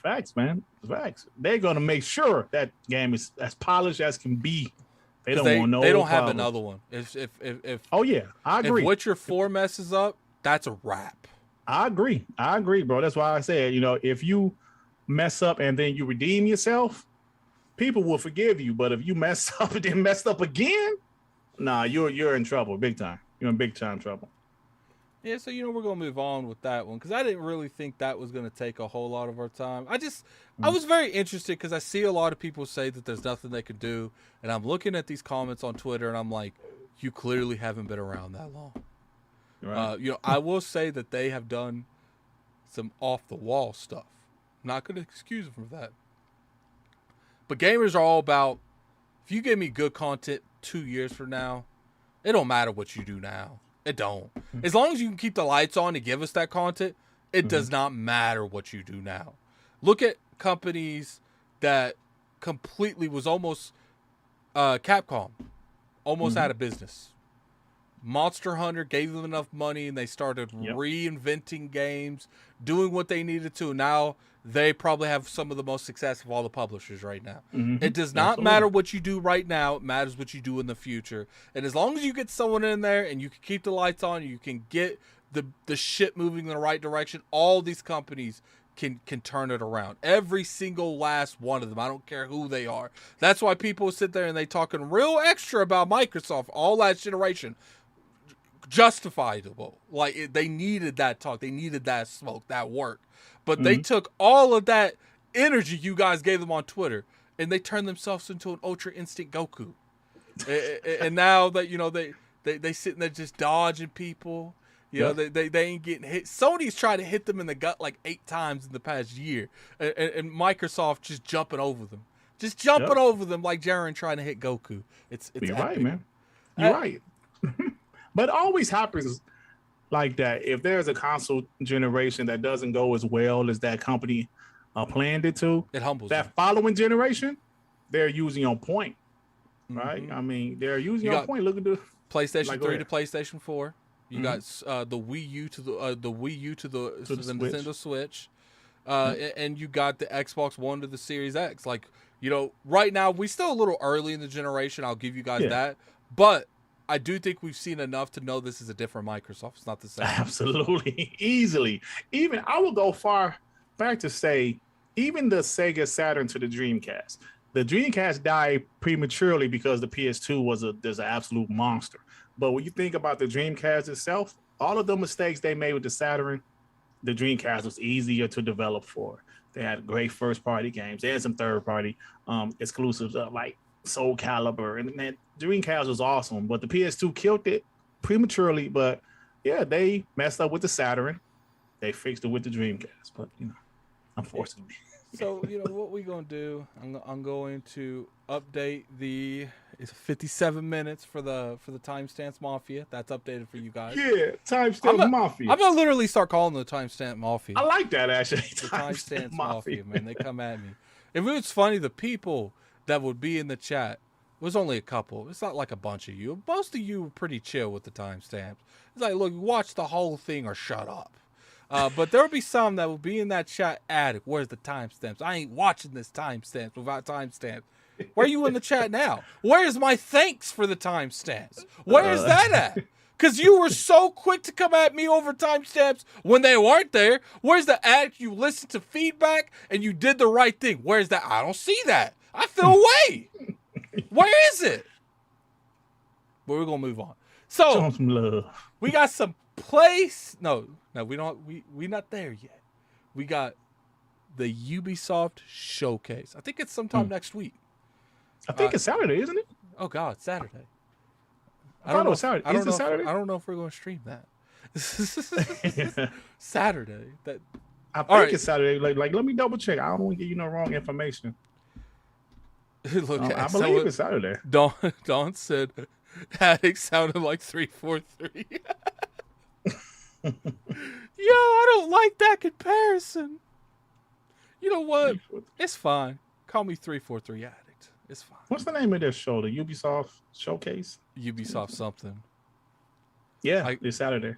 facts, man. Facts. They're gonna make sure that game is as polished as can be. They don't want no. They don't problems. have another one. If oh yeah, I agree. If Witcher 4 messes up, that's a wrap. I agree, bro. That's why I said, if you mess up and then you redeem yourself, people will forgive you. But if you mess up and then mess up again, nah, you're in trouble, big time. You're in big time trouble. Yeah, so, we're going to move on with that one because I didn't really think that was going to take a whole lot of our time. I was very interested because I see a lot of people say that there's nothing they can do, and I'm looking at these comments on Twitter, and I'm like, you clearly haven't been around that long. Right. I will say that they have done some off-the-wall stuff. I'm not going to excuse them for that. But gamers are all about, if you give me good content 2 years from now, it don't matter what you do now. It don't. As long as you can keep the lights on and give us that content, it does not matter what you do now. Look at companies that completely was almost Capcom, almost out of business. Monster Hunter gave them enough money and they started reinventing games, doing what they needed to. Now they probably have some of the most success of all the publishers right now. It does not matter what you do right now. It matters what you do in the future. And as long as you get someone in there and you can keep the lights on, you can get the shit moving in the right direction, all these companies can turn it around. Every single last one of them. I don't care who they are. That's why people sit there and they talking real extra about Microsoft all last generation. Justifiable. Like, they needed that talk. They needed that smoke, that work. But they took all of that energy you guys gave them on Twitter and they turned themselves into an Ultra Instinct Goku. And now that, they sitting there just dodging people. They ain't getting hit. Sony's tried to hit them in the gut like 8 times in the past year. And Microsoft just jumping over them. Just jumping over them like Jiren trying to hit Goku. It's You're right, man. You're right. But it always happens like that. If there's a console generation that doesn't go as well as that company planned it to, it humbles that you. Following generation, they're using on point, right? I mean, they're using on point. Look at the PlayStation 3 to PlayStation 4. You got the Wii U to the Nintendo Switch, and you got the Xbox One to the Series X. Like, right now we still a little early in the generation. I'll give you guys that, but I do think we've seen enough to know this is a different Microsoft. It's not the same. Absolutely. Easily. Even I will go far back to say, even the Sega Saturn to the Dreamcast. The Dreamcast died prematurely because the PS2 was an absolute monster. But when you think about the Dreamcast itself, all of the mistakes they made with the Saturn, the Dreamcast was easier to develop for. They had great first-party games. They had some third-party exclusives like Soul Calibur, and man, Dreamcast was awesome. But the PS2 killed it prematurely. But yeah, they messed up with the Saturn. They fixed it with the Dreamcast. But unfortunately. So what we gonna do? I'm going to update it's 57 minutes for the Timestamps Mafia. That's updated for you guys. Yeah, Timestamps Mafia. I'm gonna literally start calling the Timestamp Mafia. I like that actually. The Timestamps Mafia, man. They come at me. If it was funny, the people that would be in the chat was only a couple. It's not like a bunch of you. Most of you were pretty chill with the timestamps. It's like, look, watch the whole thing or shut up. But there will be some that will be in that chat. Addict, where's the timestamps? I ain't watching this timestamps without timestamps. Where are you in the chat now? Where's my thanks for the timestamps? Where is that at? Because you were so quick to come at me over timestamps when they weren't there. Where's the addict? You listened to feedback and you did the right thing. Where's that? I don't see that. I feel away. Where is it? But we're gonna move on. So show some love. We got some place. No, we don't. We not there yet. We got the Ubisoft Showcase. I think it's sometime next week. I think it's Saturday, isn't it? Oh God, Saturday. I thought it was Saturday. Is it Saturday? I don't know if we're gonna stream that. Saturday. I think it's Saturday. Like, let me double check. I don't want to give you no wrong information. Look, I believe it's Saturday. Dawn said, "Addict sounded like 343." Yo, I don't like that comparison. You know what? It's fine. Call me 343 Addict. It's fine. What's the name of this show? The Ubisoft Showcase? Ubisoft something. Yeah, it's Saturday.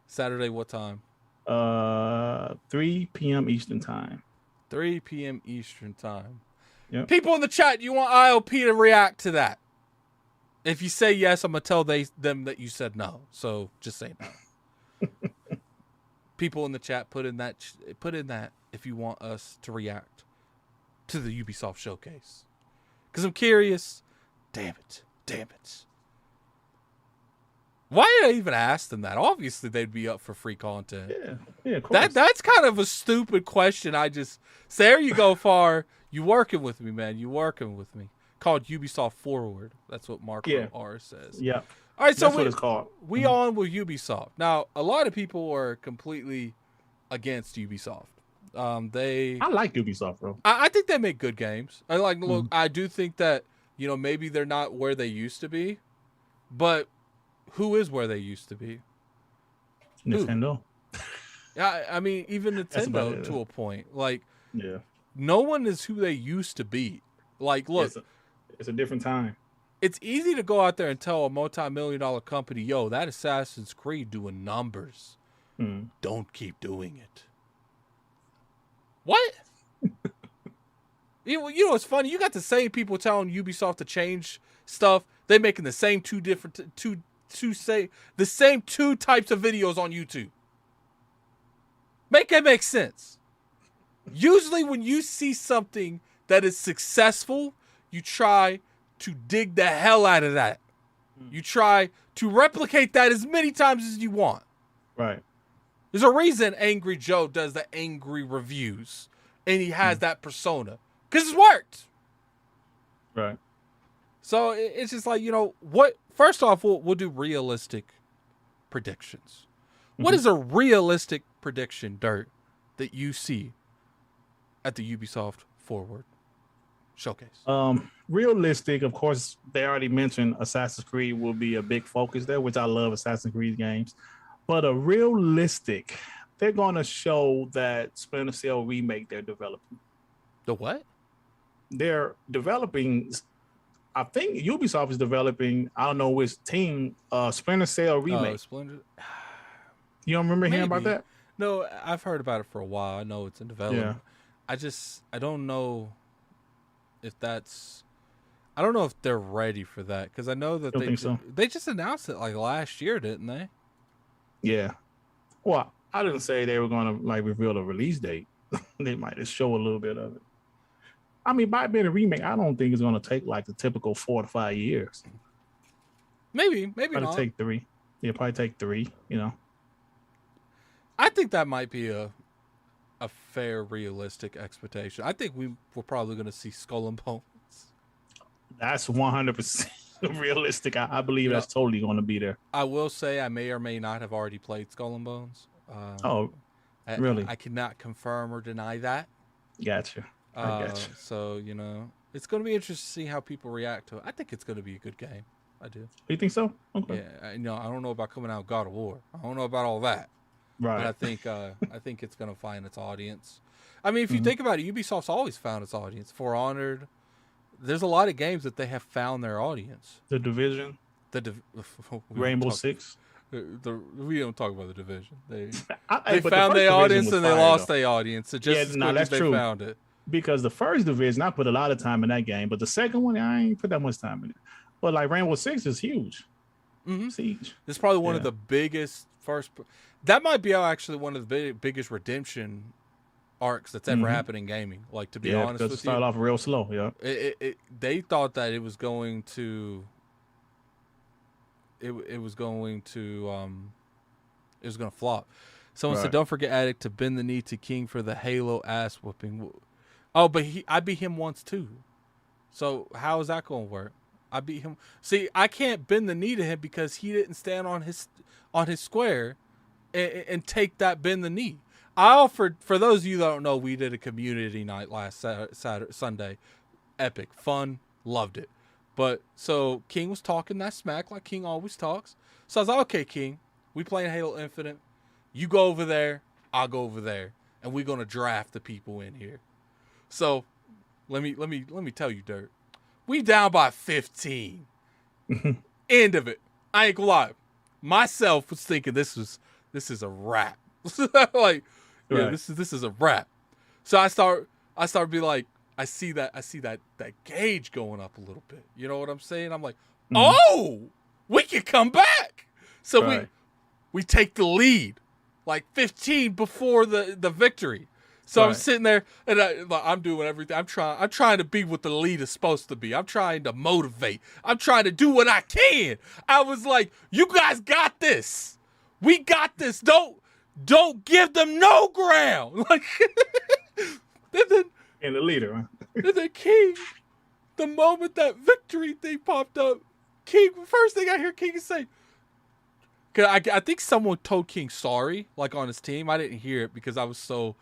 Saturday, what time? 3 p.m. Eastern time. 3 p.m. Eastern time. Yep. People in the chat, you want ILP to react to that? If you say yes, I'm gonna tell them that you said no. So just say no. People in the chat, put in that if you want us to react to the Ubisoft Showcase. Because I'm curious. Damn it. Why did I even ask them that? Obviously, they'd be up for free content. Yeah, of course. That's kind of a stupid question. I just say, there you go, Far. You working with me, man. You working with me. Called Ubisoft Forward. That's what Mark R says. Yeah. All right, so that's what it's called. We on with Ubisoft. Now, a lot of people are completely against Ubisoft. I like Ubisoft, bro. I think they make good games. Look, I do think that, maybe they're not where they used to be, but who is where they used to be? Nintendo. Yeah, I mean, even Nintendo to a point. Yeah. No one is who they used to be. Look, it's a different time. It's easy to go out there and tell a multi-million-dollar company, yo, that Assassin's Creed doing numbers. Don't keep doing it. What? You know what's funny? You got the same people telling Ubisoft to change stuff. They're making the same two types of videos on YouTube. Make it make sense. Usually when you see something that is successful, you try to dig the hell out of that. You try to replicate that as many times as you want. Right. There's a reason Angry Joe does the angry reviews, and he has that persona. Because it's worked. Right. So it's just like, what? First off, we'll do realistic predictions. What is a realistic prediction, Dirt, that you see at the Ubisoft Forward Showcase? Realistic, of course, they already mentioned Assassin's Creed will be a big focus there, which I love Assassin's Creed games. But a realistic, they're going to show that Splinter Cell remake they're developing. The what? They're developing, I think Ubisoft is developing, I don't know which team, Splinter Cell remake. You don't remember hearing about that? No, I've heard about it for a while. I know it's in development. Yeah. I don't know if I don't know if they're ready for that, because I know that they just announced it last year, didn't they? Yeah. Well, I didn't say they were going to reveal a release date. They might just show a little bit of it. I mean, by being a remake, I don't think it's going to take the typical 4 to 5 years. Maybe Probably not. take 3. Yeah, probably take 3. You know. I think that might be a fair, realistic expectation. I think we're probably going to see Skull and Bones. That's 100% realistic. I believe that's totally going to be there. I will say I may or may not have already played Skull and Bones. Really? I cannot confirm or deny that. Gotcha. I gotcha. So, it's going to be interesting to see how people react to it. I think it's going to be a good game. I do. You think so? Okay. Yeah, I don't know about coming out God of War. I don't know about all that. Right. But I think it's going to find its audience. I mean, if you think about it, Ubisoft's always found its audience. For Honored, there's a lot of games that they have found their audience. The Division. Rainbow Six. We don't talk about the Division. They but found their audience and they lost their audience. It just that's they true. Found it. Because the first Division, I put a lot of time in that game, but the second one, I ain't put that much time in it. But like Rainbow Six is huge. Mm-hmm. Siege. It's probably one of the biggest first. That might be actually one of the biggest redemption arcs that's ever happened in gaming. Like, to be honest with you, it started off real slow. Yeah, they thought that it was going to. It was going to flop. Someone said, "Don't forget Addict to bend the knee to King for the Halo ass whooping." Oh, but I beat him once too. So how is that going to work? I beat him. See, I can't bend the knee to him because he didn't stand on his square and take that bend the knee. I offered, for those of you that don't know, we did a community night last Sunday. Epic. Fun. Loved it. But so King was talking that smack like King always talks. So I was like, okay, King, we playing Halo Infinite. You go over there, I'll go over there, and we're gonna draft the people in here. So let me tell you, Dirt. We down by 15. End of it. I ain't gonna lie. Myself was thinking this is a wrap. Like, this is a wrap. So I start be like, I see that gauge going up a little bit. You know what I'm saying? I'm like, oh, we can come back. So we take the lead, like 15 before the victory. So I'm sitting there and I'm doing everything. I'm trying to be what the lead is supposed to be. I'm trying to motivate. I'm trying to do what I can. I was like, you guys got this. We got this. Don't give them no ground. Like, and the leader. And then King, the moment that victory thing popped up, King, first thing I hear King say, cause I think someone told King sorry, like on his team. I didn't hear it because I was so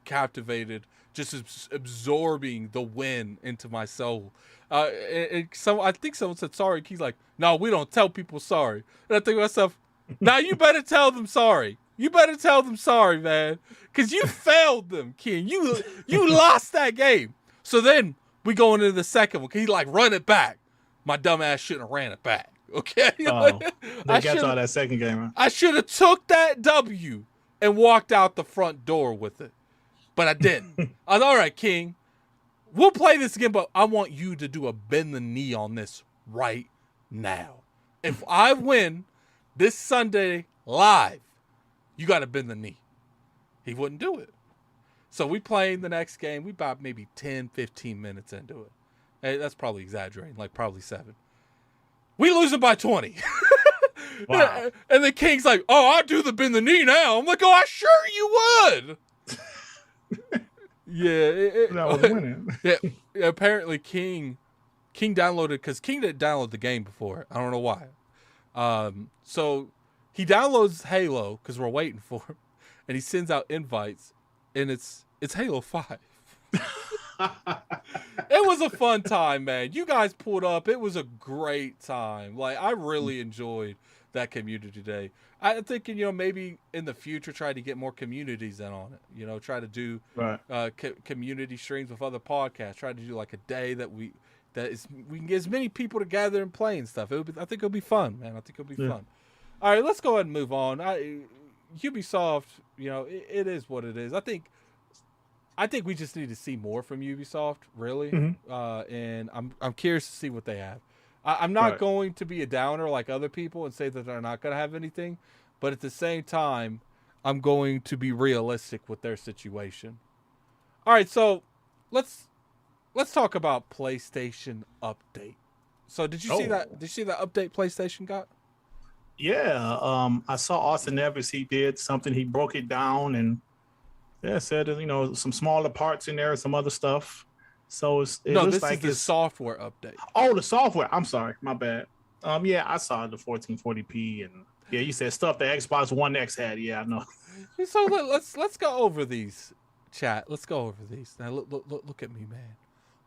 captivated, just absorbing the win into my soul. I think someone said sorry. King's like, no, we don't tell people sorry. And I think to myself, now you better tell them sorry. You better tell them sorry, man, because you failed them, King. You lost that game. So then we go into the second one. He's like, run it back. My dumb ass shouldn't have ran it back. Okay, they got y'all that second game. Huh? I should have took that W and walked out the front door with it, but I didn't. I was all right, King. We'll play this again, but I want you to do a bend the knee on this right now. If I win this Sunday live, you got to bend the knee. He wouldn't do it. So we playing the next game. We about maybe 10, 15 minutes into it. Hey, that's probably exaggerating, like probably 7. We lose it by 20. Wow. And the King's like, oh, I'll do the bend the knee now. I'm like, oh, I sure you would. That was winning. Yeah, apparently King downloaded, because King didn't download the game before. I don't know why. So he downloads Halo because we're waiting for him, and he sends out invites, and it's Halo 5. It was a fun time, man. You guys pulled up. It was a great time. Like, I really enjoyed that community day. I'm thinking, maybe in the future try to get more communities in on it. Try to do community streams with other podcasts. Try to do like a day that we can get as many people together and playing stuff. I think it'll be fun, man. I think it'll be fun. All right, let's go ahead and move on. Ubisoft, it is what it is. I think we just need to see more from Ubisoft, really. And I'm curious to see what they have. I'm not going to be a downer like other people and say that they're not going to have anything, but at the same time, I'm going to be realistic with their situation. All right, so let's talk about PlayStation update. So did you see that? Did you see that update PlayStation got? Yeah, I saw Austin Evans. He did something. He broke it down and said some smaller parts in there, some other stuff. So it looks this like is the software update. Oh, the software. I'm sorry, my bad. Yeah, I saw the 1440p and you said stuff the Xbox One X had. Yeah, I know. So let's go over these, chat. Let's go over these. Now look at me, man.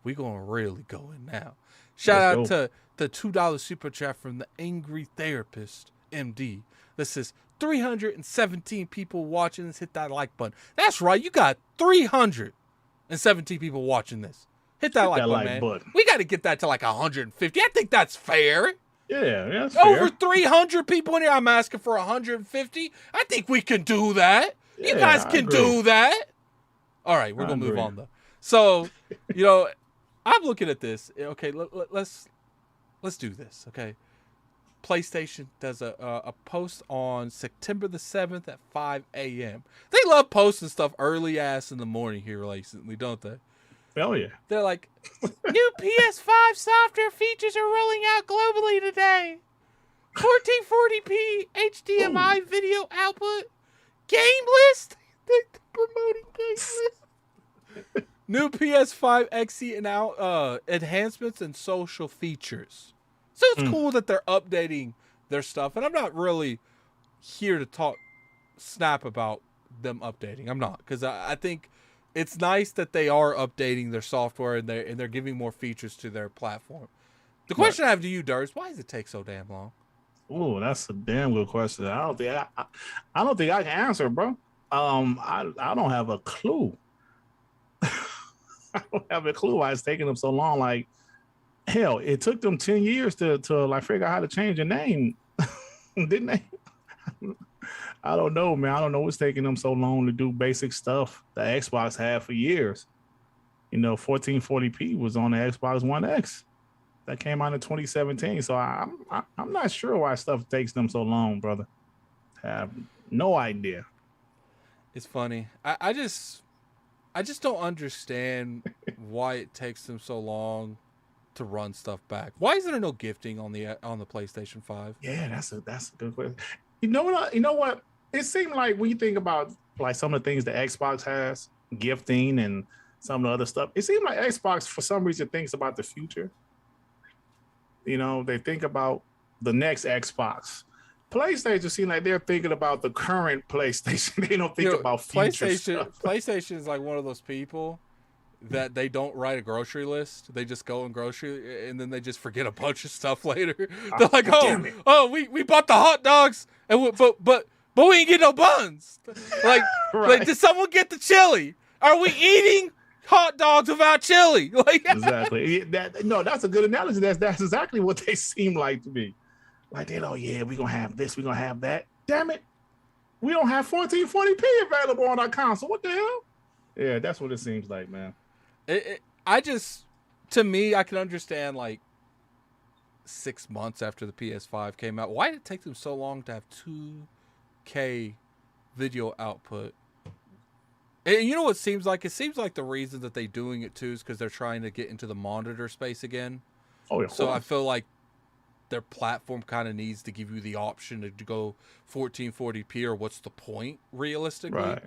We gonna really go in now. Shout out to the $2 super chat from the Angry Therapist MD. This is 317 people watching this. Hit that like button. That's right. You got 317 people watching this. Hit that like button, man. We got to get that to like 150. I think that's fair. Yeah, that's fair. Over 300 people in here. I'm asking for 150. I think we can do that. Yeah, you guys can do that. All right, we're going to move on, though. So, I'm looking at this. Okay, let's do this, okay? PlayStation does a post on September the 7th at 5 a.m. They love posting stuff early ass in the morning here recently, don't they? Hell yeah. They're like, new PS5 software features are rolling out globally today. 1440p HDMI video output. Game list. They're promoting game list. New PS5 XE and enhancements and social features. So it's cool that they're updating their stuff. And I'm not really here to talk snap about them updating. I'm not. Because I think it's nice that they are updating their software and they're giving more features to their platform. The question I have to you, Durs, why does it take so damn long? Oh, that's a damn good question. I don't think I can answer, bro. I don't have a clue. I don't have a clue why it's taking them so long. Like, hell, it took them 10 years to like figure out how to change the name, didn't they? I don't know, man. I don't know what's taking them so long to do basic stuff that Xbox had for years. 1440p was on the Xbox One X. That came out in 2017. So I'm not sure why stuff takes them so long, brother. I have no idea. It's funny. I just don't understand why it takes them so long to run stuff back. Why is there no gifting on the PlayStation 5? Yeah, that's a good question. You know what? It seemed like when you think about like some of the things that Xbox has, gifting and some of the other stuff, it seemed like Xbox for some reason thinks about the future. They think about the next Xbox. PlayStation seems like they're thinking about the current PlayStation. They don't think about future stuff. PlayStation is like one of those people that they don't write a grocery list. They just go and grocery, and then they just forget a bunch of stuff later. They're like, we bought the hot dogs, and but we ain't get no buns. Like, right. Like, did someone get the chili? Are we eating hot dogs without chili? Like, exactly. That's a good analogy. That's exactly what they seem like to me. Like, we're gonna have this, we're gonna have that. Damn it, we don't have 1440p available on our console. What the hell? Yeah, that's what it seems like, man. To me, I can understand like 6 months after the PS5 came out. Why did it take them so long to have 2K video output? And you know what it seems like? It seems like the reason that they're doing it too is because they're trying to get into the monitor space again. Oh, yeah. So I feel like their platform kind of needs to give you the option to go 1440p, or what's the point realistically? Right.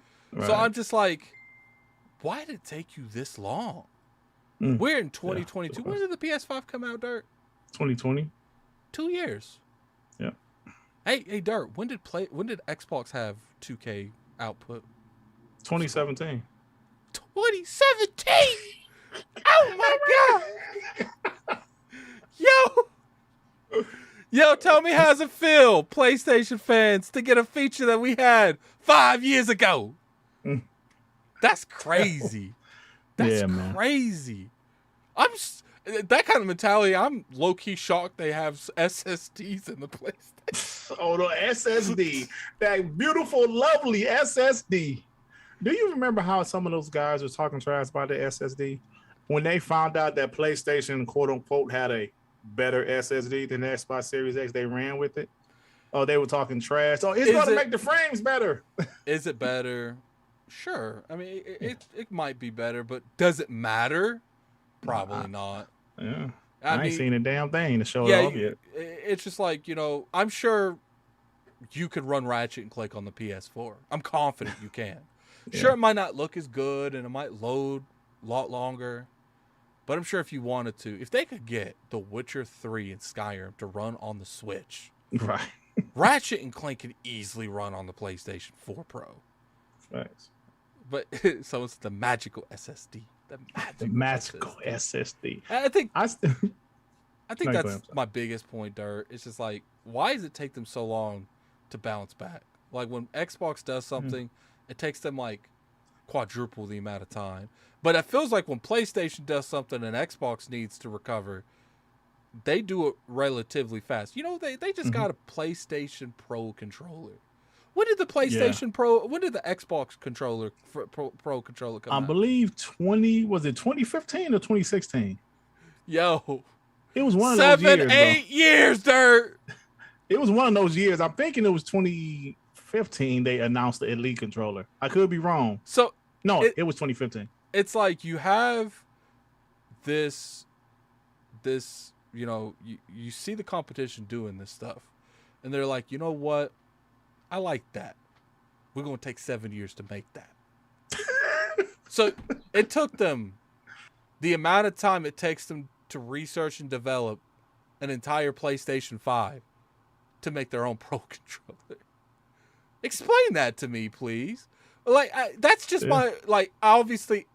So I'm just like, why did it take you this long? We're in 2022. When did the PS5 come out, Dirt? 2020. 2 years. Yeah. Hey, Dirt. When did Xbox have 2K output? 2017. 2017. Oh my god. Yo, tell me how's it feel, PlayStation fans, to get a feature that we had 5 years ago? That's crazy. That's crazy. That kind of mentality. I'm low key shocked they have SSDs in the PlayStation. Oh, the SSD, that beautiful, lovely SSD. Do you remember how some of those guys were talking trash about the SSD when they found out that PlayStation, quote unquote, had a better SSD than the Xbox Series X? They ran with it. Oh, they were talking trash. Oh, it's going to make the frames better. Is it better? Sure. I mean, it might be better, but does it matter? Probably not. Yeah. I ain't mean, seen a damn thing to show it yeah, off yet. it's just like, I'm sure you could run Ratchet and Clank on the PS4. I'm confident you can. Sure, Yeah. it might not look as good and it might load a lot longer, but I'm sure if you wanted to, if they could get The Witcher 3 and Skyrim to run on the Switch, Right. Ratchet and Clank could easily run on the PlayStation 4 Pro. Thanks. But so it's the magical SSD. The magical SSD. I think I still. No, go that's ahead. my biggest point, Dirt. It's just like, why does it take them so long to bounce back? Like when Xbox does something, it takes them like quadruple the amount of time. But it feels like when PlayStation does something and Xbox needs to recover, they do it relatively fast. They just got a PlayStation Pro controller. When did the PlayStation Pro? When did the Xbox controller Pro controller come out? I believe 2015 or 2016? Yo, It was one of those years. 7-8 years, Dirt. It was one of those years. I'm thinking it was 2015 they announced the Elite controller. I could be wrong. So no, it was 2015. It's like you have this you see the competition doing this stuff, and they're like, you know what? I like that. We're going to take 7 years to make that. So it took them the amount of time it takes them to research and develop an entire PlayStation 5 to make their own Pro controller. Explain that to me, please. Like, that's just my, like, obviously,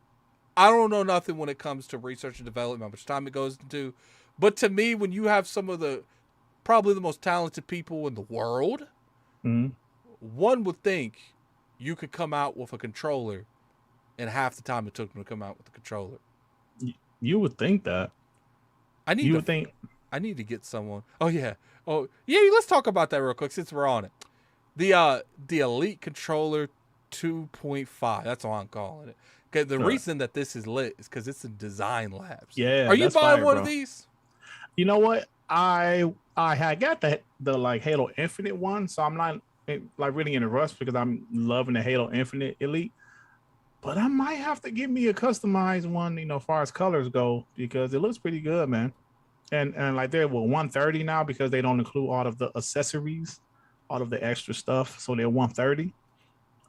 I don't know nothing when it comes to research and development, how much time it goes into. But to me, when you have some of probably the most talented people in the world, one would think you could come out with a controller in half the time it took them to come out with the controller. You would think that. I need to get someone. Oh yeah. Let's talk about that real quick since we're on it. The Elite controller 2.5. That's all I'm calling it. Okay, the reason that this is lit is because it's in Design Labs. Yeah. Are you buying fire, one bro. of these? You know what? I had got the like Halo Infinite one, so I'm not like really in a rush because I'm loving the Halo Infinite Elite. But I might have to give me a customized one, as far as colors go, because it looks pretty good, man. And like they're 130 now because they don't include all of the accessories, all of the extra stuff, so they're 130.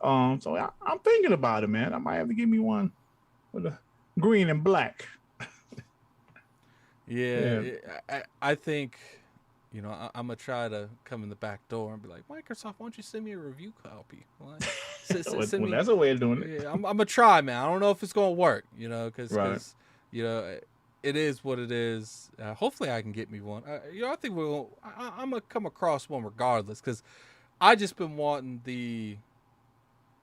So I'm thinking about it, man. I might have to give me one with a green and black. Yeah. I think, I'm going to try to come in the back door and be like, Microsoft, why don't you send me a review copy? Like, send me, that's a way of doing it. Yeah, I'm going to try, man. I don't know if it's going to work, because, it is what it is. Hopefully I can get me one. I think I'm going to come across one regardless, because I just been wanting the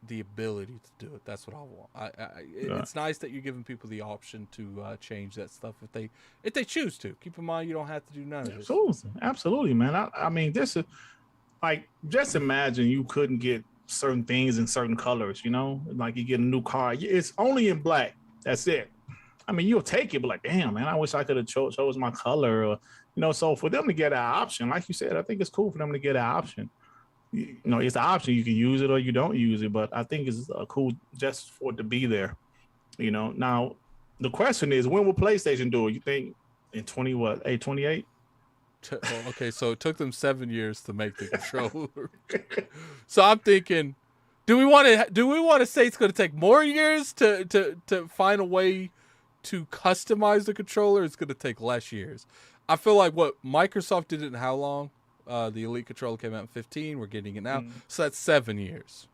ability to do it. That's what I want. It's nice that you're giving people the option to change that stuff if they choose to. Keep in mind, you don't have to do none of this. Absolutely, man. I mean, this is like, just imagine you couldn't get certain things in certain colors. Like you get a new car, it's only in black. That's it. I mean, you'll take it, but like, damn, man, I wish I could have chose my color. Or, so for them to get an option, like you said, I think it's cool for them to get an option. It's an option. You can use it or you don't use it, but I think it's cool just for it to be there. Now the question is, when will PlayStation do it? You think in 28? Okay, so it took them 7 years to make the controller. So I'm thinking, do we want to say it's going to take more years to find a way to customize the controller? It's going to take less years. I feel like what Microsoft did it in how long? The Elite controller came out in 2015. We're getting it now. So that's 7 years.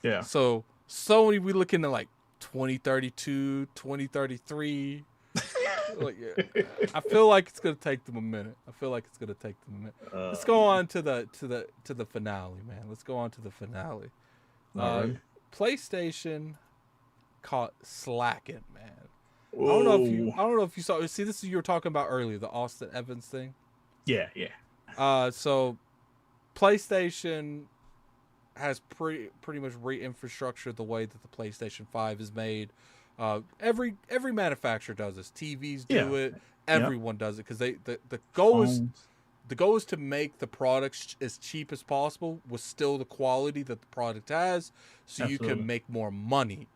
Yeah. So Sony, we looking at like 2032, 2033. I feel like it's gonna take them a minute. Let's go on to the finale, man. Let's go on to the finale. Right. PlayStation caught slacking, man. Whoa. I don't know if you saw. See, this is you were talking about earlier, the Austin Evans thing. Yeah. So PlayStation has pretty much re-infrastructured the way that the PlayStation 5 is made. Every manufacturer does this. TVs do it. Everyone does it because the goal is to make the product as cheap as possible with still the quality that the product has, so you can make more money.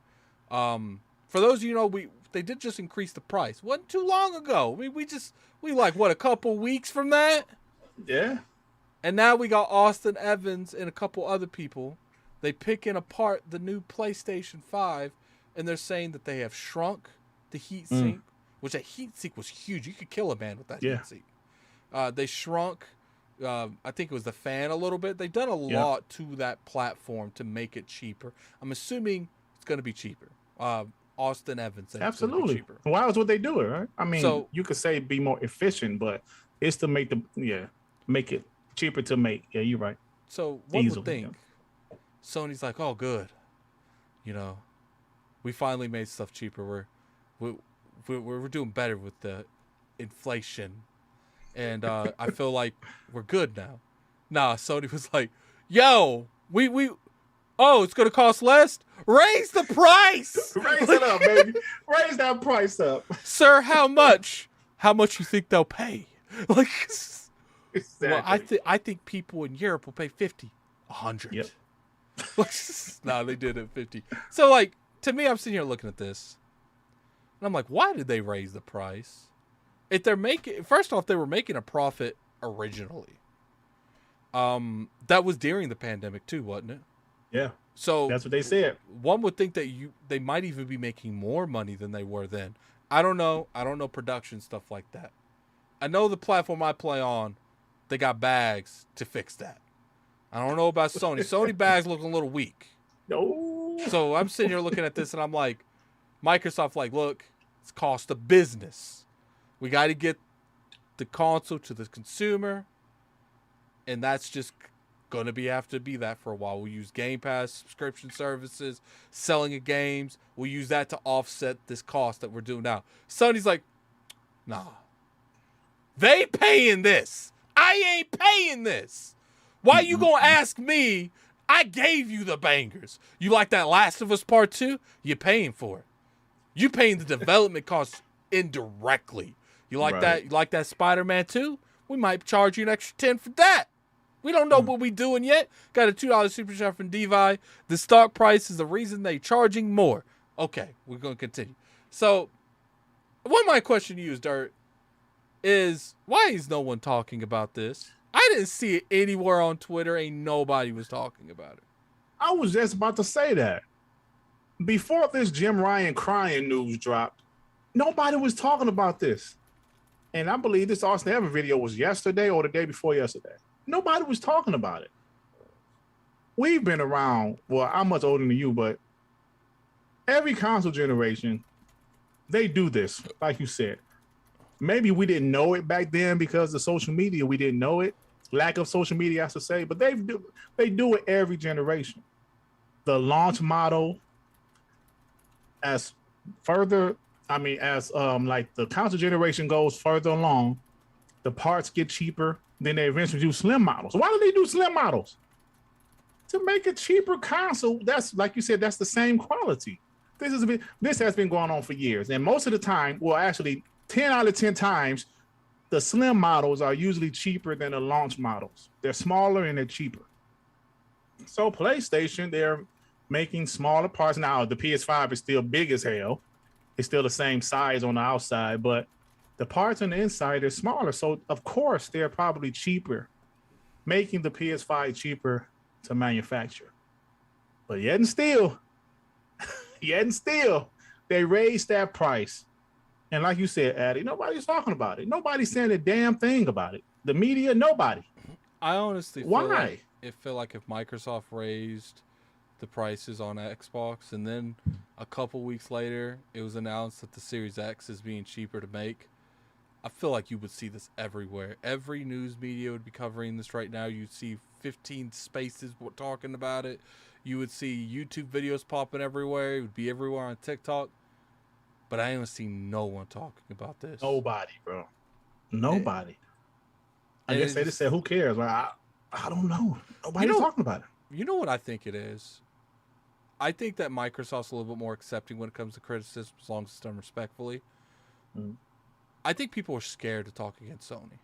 For those of you they did just increase the price. Wasn't too long ago. I mean, we like what, a couple weeks from that? Yeah. And now we got Austin Evans and a couple other people. They picking apart the new PlayStation 5, and they're saying that they have shrunk the heat sink, which a heat sink was huge. You could kill a man with that heat sink. They shrunk, I think it was the fan a little bit. They've done a lot to that platform to make it cheaper. I'm assuming it's going to be cheaper. Austin Evans said absolutely cheaper. Why else would they do it, right? I mean, so, you could say be more efficient, but it's to make make it cheaper to make. Yeah, you're right. So one would think Sony's like, oh, good. You know, we finally made stuff cheaper. We're doing better with the inflation, and I feel like we're good now. Nah, Sony was like, yo, oh, it's gonna cost less. Raise the price. Raise it up, baby. Raise that price up, sir. How much? How much you think they'll pay? Like, exactly. Well, I think people in Europe will pay 50, 100. Yep. No, they did it 50. So, like, to me, I'm sitting here looking at this, and I'm like, why did they raise the price? If they're first off, they were making a profit originally. That was during the pandemic too, wasn't it? Yeah. So that's what they said. One would think that they might even be making more money than they were then. I don't know. I don't know production stuff like that. I know the platform I play on, they got bags to fix that. I don't know about Sony. Sony bags look a little weak. No. So I'm sitting here looking at this and I'm like, Microsoft, like, look, it's cost of business. We got to get the console to the consumer, and that's just going to have to be that for a while. We'll use Game Pass, subscription services, selling of games. We'll use that to offset this cost that we're doing now. Sony's like, nah. They paying this. I ain't paying this. Why you gonna ask me? I gave you the bangers. You like that Last of Us Part 2? You're paying for it. You paying the development costs indirectly. You like that? You like that Spider-Man 2? We might charge you an extra 10 for that. We don't know what we doing yet. Got a $2 super chat from Devi. The stock price is the reason they charging more. Okay, we're gonna continue. So, one of my question to you is, Dirt, is why is no one talking about this? I didn't see it anywhere on Twitter. Ain't nobody was talking about it. I was just about to say that. Before this Jim Ryan crying news dropped, nobody was talking about this. And I believe this Austin Evans video was yesterday or the day before yesterday. Nobody was talking about it. We've been around, well, I'm much older than you, but every console generation, they do this, like you said. Maybe we didn't know it back then because of social media. We didn't know it. Lack of social media, I should say. But they do it every generation. The launch model, as like the console generation goes further along, the parts get cheaper. Then they eventually do slim models. Why do they do slim models? To make a cheaper console. That's, like you said, that's the same quality. This has been going on for years. And most of the time, well, actually, 10 out of 10 times, the slim models are usually cheaper than the launch models. They're smaller and they're cheaper. So PlayStation, they're making smaller parts. Now, the PS5 is still big as hell. It's still the same size on the outside, but the parts on the inside are smaller. So, of course, they're probably cheaper, making the PS5 cheaper to manufacture. But yet and still, they raised that price. And like you said, Addy, nobody's talking about it. Nobody's saying a damn thing about it. The media, nobody. I honestly feel like if Microsoft raised the prices on Xbox and then a couple weeks later it was announced that the Series X is being cheaper to make, I feel like you would see this everywhere. Every news media would be covering this right now. You'd see 15 spaces talking about it. You would see YouTube videos popping everywhere. It would be everywhere on TikTok. But I ain't seen no one talking about this. Nobody, bro. Nobody. I guess they just said, who cares? Like, I don't know. Nobody's talking about it. You know what I think it is? I think that Microsoft's a little bit more accepting when it comes to criticism, as long as it's done respectfully. Mm-hmm. I think people are scared to talk against Sony.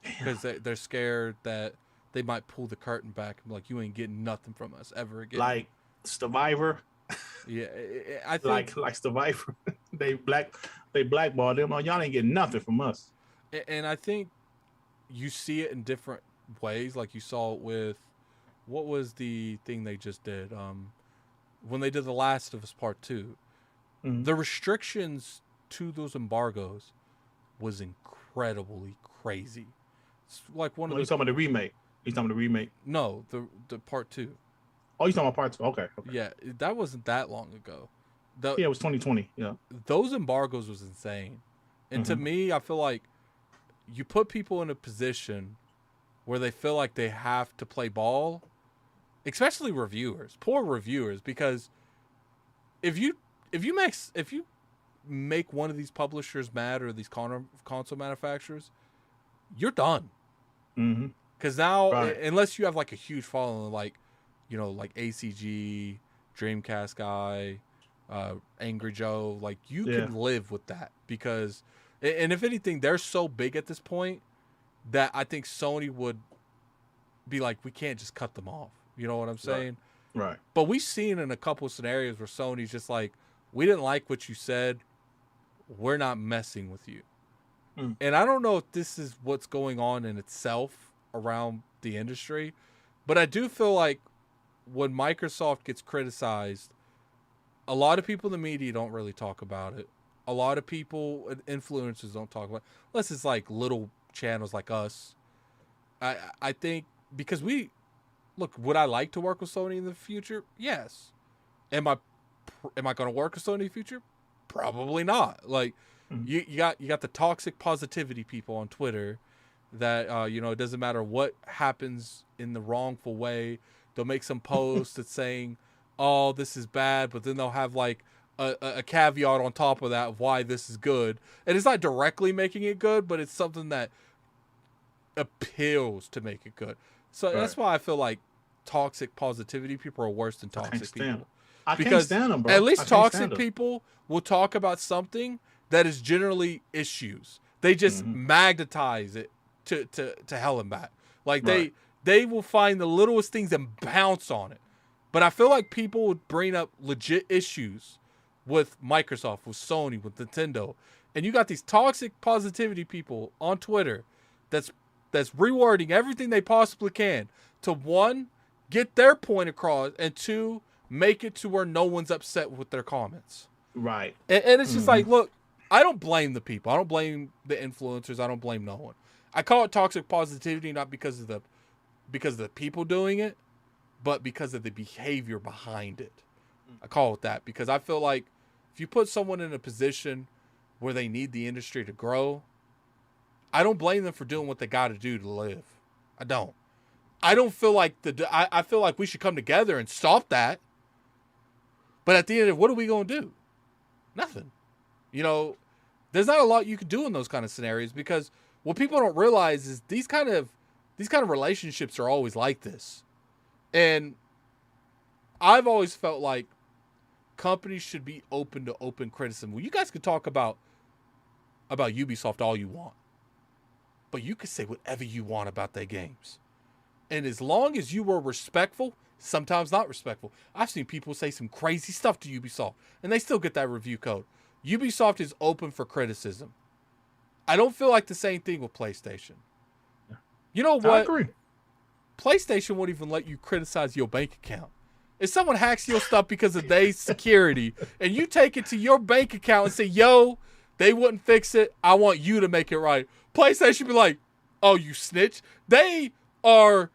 Because they're scared that they might pull the curtain back and be like, you ain't getting nothing from us ever again. Like Survivor. Yeah, I think like Survivor. they blackballed them. Oh, y'all ain't getting nothing from us. And I think you see it in different ways. Like you saw it with, what was the thing they just did? When they did The Last of Us Part 2. Mm-hmm. The restrictions to those embargoes was incredibly crazy. It's like one of the... He's talking about the remake. He's talking about the remake. No, the Part 2. Oh, he's talking about Part 2. Okay. Yeah, that wasn't that long ago. Yeah, it was 2020. Yeah. Those embargoes was insane. And to me, I feel like you put people in a position where they feel like they have to play ball, especially reviewers, poor reviewers, because if you make one of these publishers mad or these console manufacturers, you're done. Because now, unless you have like a huge following, like, you know, like ACG, Dreamcast Guy, Angry Joe, like you can live with that, because, and if anything, they're so big at this point that I think Sony would be like, we can't just cut them off. You know what I'm saying? Right. But we've seen in a couple of scenarios where Sony's just like, we didn't like what you said. We're not messing with you. And I don't know if this is what's going on in itself around the industry, but I do feel like when Microsoft gets criticized, a lot of people in the media don't really talk about it. A lot of people, influencers, don't talk about it. Unless it's like little channels like us. I think because would I like to work with Sony in the future? Yes. Am I going to work with Sony in the future? Probably not. Like, you got the toxic positivity people on Twitter that you know, it doesn't matter what happens in the wrongful way, they'll make some post that's saying, oh, this is bad, but then they'll have like a caveat on top of that of why this is good. And it's not directly making it good, but it's something that appeals to make it good. So that's why I feel like toxic positivity people are worse than toxic people. I can't stand them, bro. At least toxic people will talk about something that is generally issues. They just magnetize it to hell and back. Like they will find the littlest things and bounce on it. But I feel like people would bring up legit issues with Microsoft, with Sony, with Nintendo. And you got these toxic positivity people on Twitter that's rewording everything they possibly can to, one, get their point across, and two, make it to where no one's upset with their comments. Right. And it's just like, look, I don't blame the people. I don't blame the influencers. I don't blame no one. I call it toxic positivity not because of the people doing it, but because of the behavior behind it. I call it that because I feel like if you put someone in a position where they need the industry to grow, I don't blame them for doing what they got to do to live. I don't. I don't feel like I feel like we should come together and stop that. But at the end of it, what are we going to do? Nothing. You know, there's not a lot you can do in those kind of scenarios, because what people don't realize is these kind of relationships are always like this. And I've always felt like companies should be open to open criticism. Well, you guys could talk about Ubisoft all you want, but you could say whatever you want about their games. And as long as you were respectful, sometimes not respectful. I've seen people say some crazy stuff to Ubisoft, and they still get that review code. Ubisoft is open for criticism. I don't feel like the same thing with PlayStation. You know what? I agree. PlayStation won't even let you criticize your bank account. If someone hacks your stuff because of their security, and you take it to your bank account and say, yo, they wouldn't fix it, I want you to make it right, PlayStation be like, oh, you snitch? They are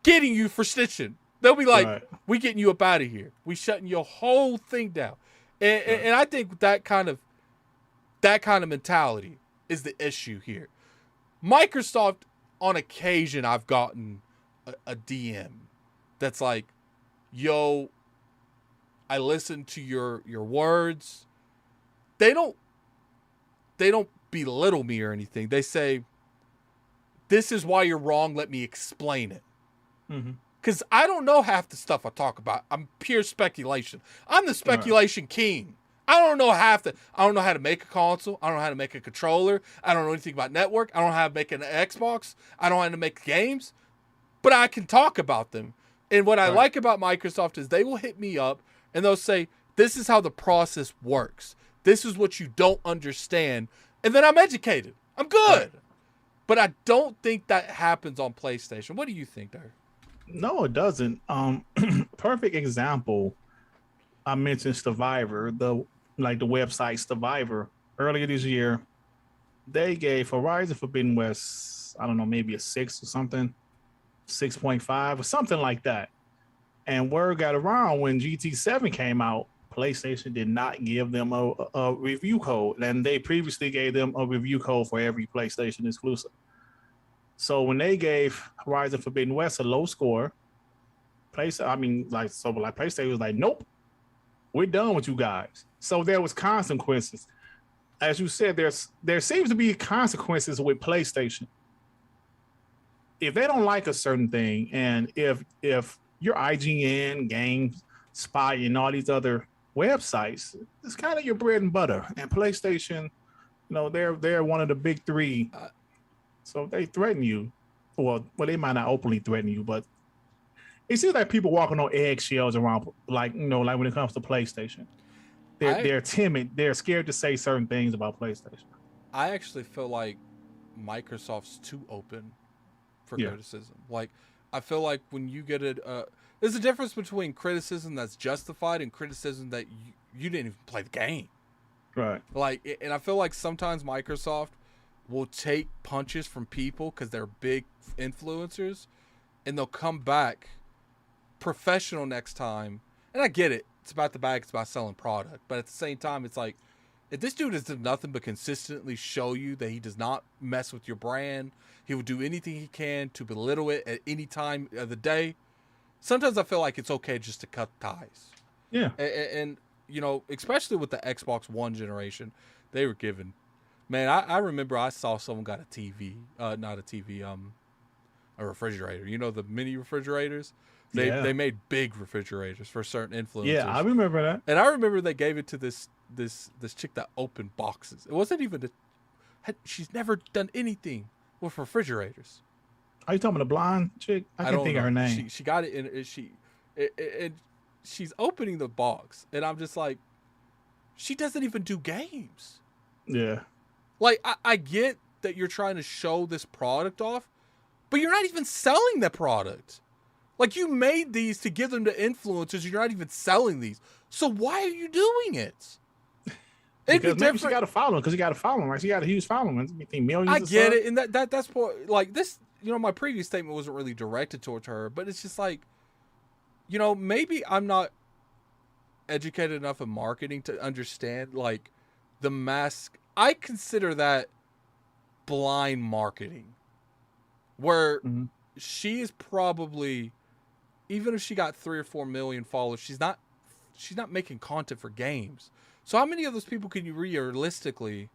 getting you for snitching. They'll be like, we getting you up out of here. We shutting your whole thing down. And I think that kind of mentality is the issue here. Microsoft, on occasion, I've gotten a DM that's like, yo, I listened to your words. They don't belittle me or anything. They say, this is why you're wrong. Let me explain it. Because I don't know half the stuff I talk about. I'm pure speculation. I'm the speculation king. I don't know I don't know how to make a console. I don't know how to make a controller. I don't know anything about network. I don't know how to make an Xbox. I don't know how to make games. But I can talk about them. And what I like about Microsoft is they will hit me up and they'll say, this is how the process works. This is what you don't understand. And then I'm educated. I'm good. Right. But I don't think that happens on PlayStation. What do you think, Derek? No, it doesn't. Perfect example. I mentioned Survivor, the website Survivor. Earlier this year, they gave Horizon Forbidden West, I don't know, maybe a 6 or something, 6.5 or something like that. And word got around when GT7 came out, PlayStation did not give them a review code, and they previously gave them a review code for every PlayStation exclusive. So when they gave Horizon Forbidden West a low score, PlayStation was like, nope, we're done with you guys. So there was consequences. As you said, there seems to be consequences with PlayStation. If they don't like a certain thing, and if your IGN, GameSpot, and all these other websites, it's kind of your bread and butter. And PlayStation, they're one of the big three. So they threaten you. Well, they might not openly threaten you, but it seems like people walking on eggshells around, like when it comes to PlayStation. They're timid. They're scared to say certain things about PlayStation. I actually feel like Microsoft's too open for criticism. Like, I feel like when you get it, there's a difference between criticism that's justified and criticism that you didn't even play the game. Right. Like, and I feel like sometimes Microsoft will take punches from people because they're big influencers, and they'll come back professional next time. And I get it. It's about the bag. It's about selling product. But at the same time, it's like, if this dude has done nothing but consistently show you that he does not mess with your brand, he will do anything he can to belittle it at any time of the day. Sometimes I feel like it's okay just to cut ties. Yeah. And especially with the Xbox One generation, they were given. Man, I remember I saw someone got a TV, not a TV, a refrigerator. You know, the mini refrigerators? They made big refrigerators for certain influencers. Yeah, I remember that. And I remember they gave it to this chick that opened boxes. It wasn't even she's never done anything with refrigerators. Are you talking about the blonde chick? I can't think of her name. She got it in she's opening the box, and I'm just like, she doesn't even do games. Yeah. Like, I get that you're trying to show this product off, but you're not even selling the product. Like, you made these to give them to influencers. You're not even selling these. So why are you doing it? Because maybe she got a following. Because you got a following, right? She got a huge following. You think millions? I get it, and that's like this. My previous statement wasn't really directed towards her, but it's just like, maybe I'm not educated enough in marketing to understand like the mask. I consider that blind marketing, where she is probably, even if she got 3 or 4 million followers, she's not making content for games. So how many of those people can you realistically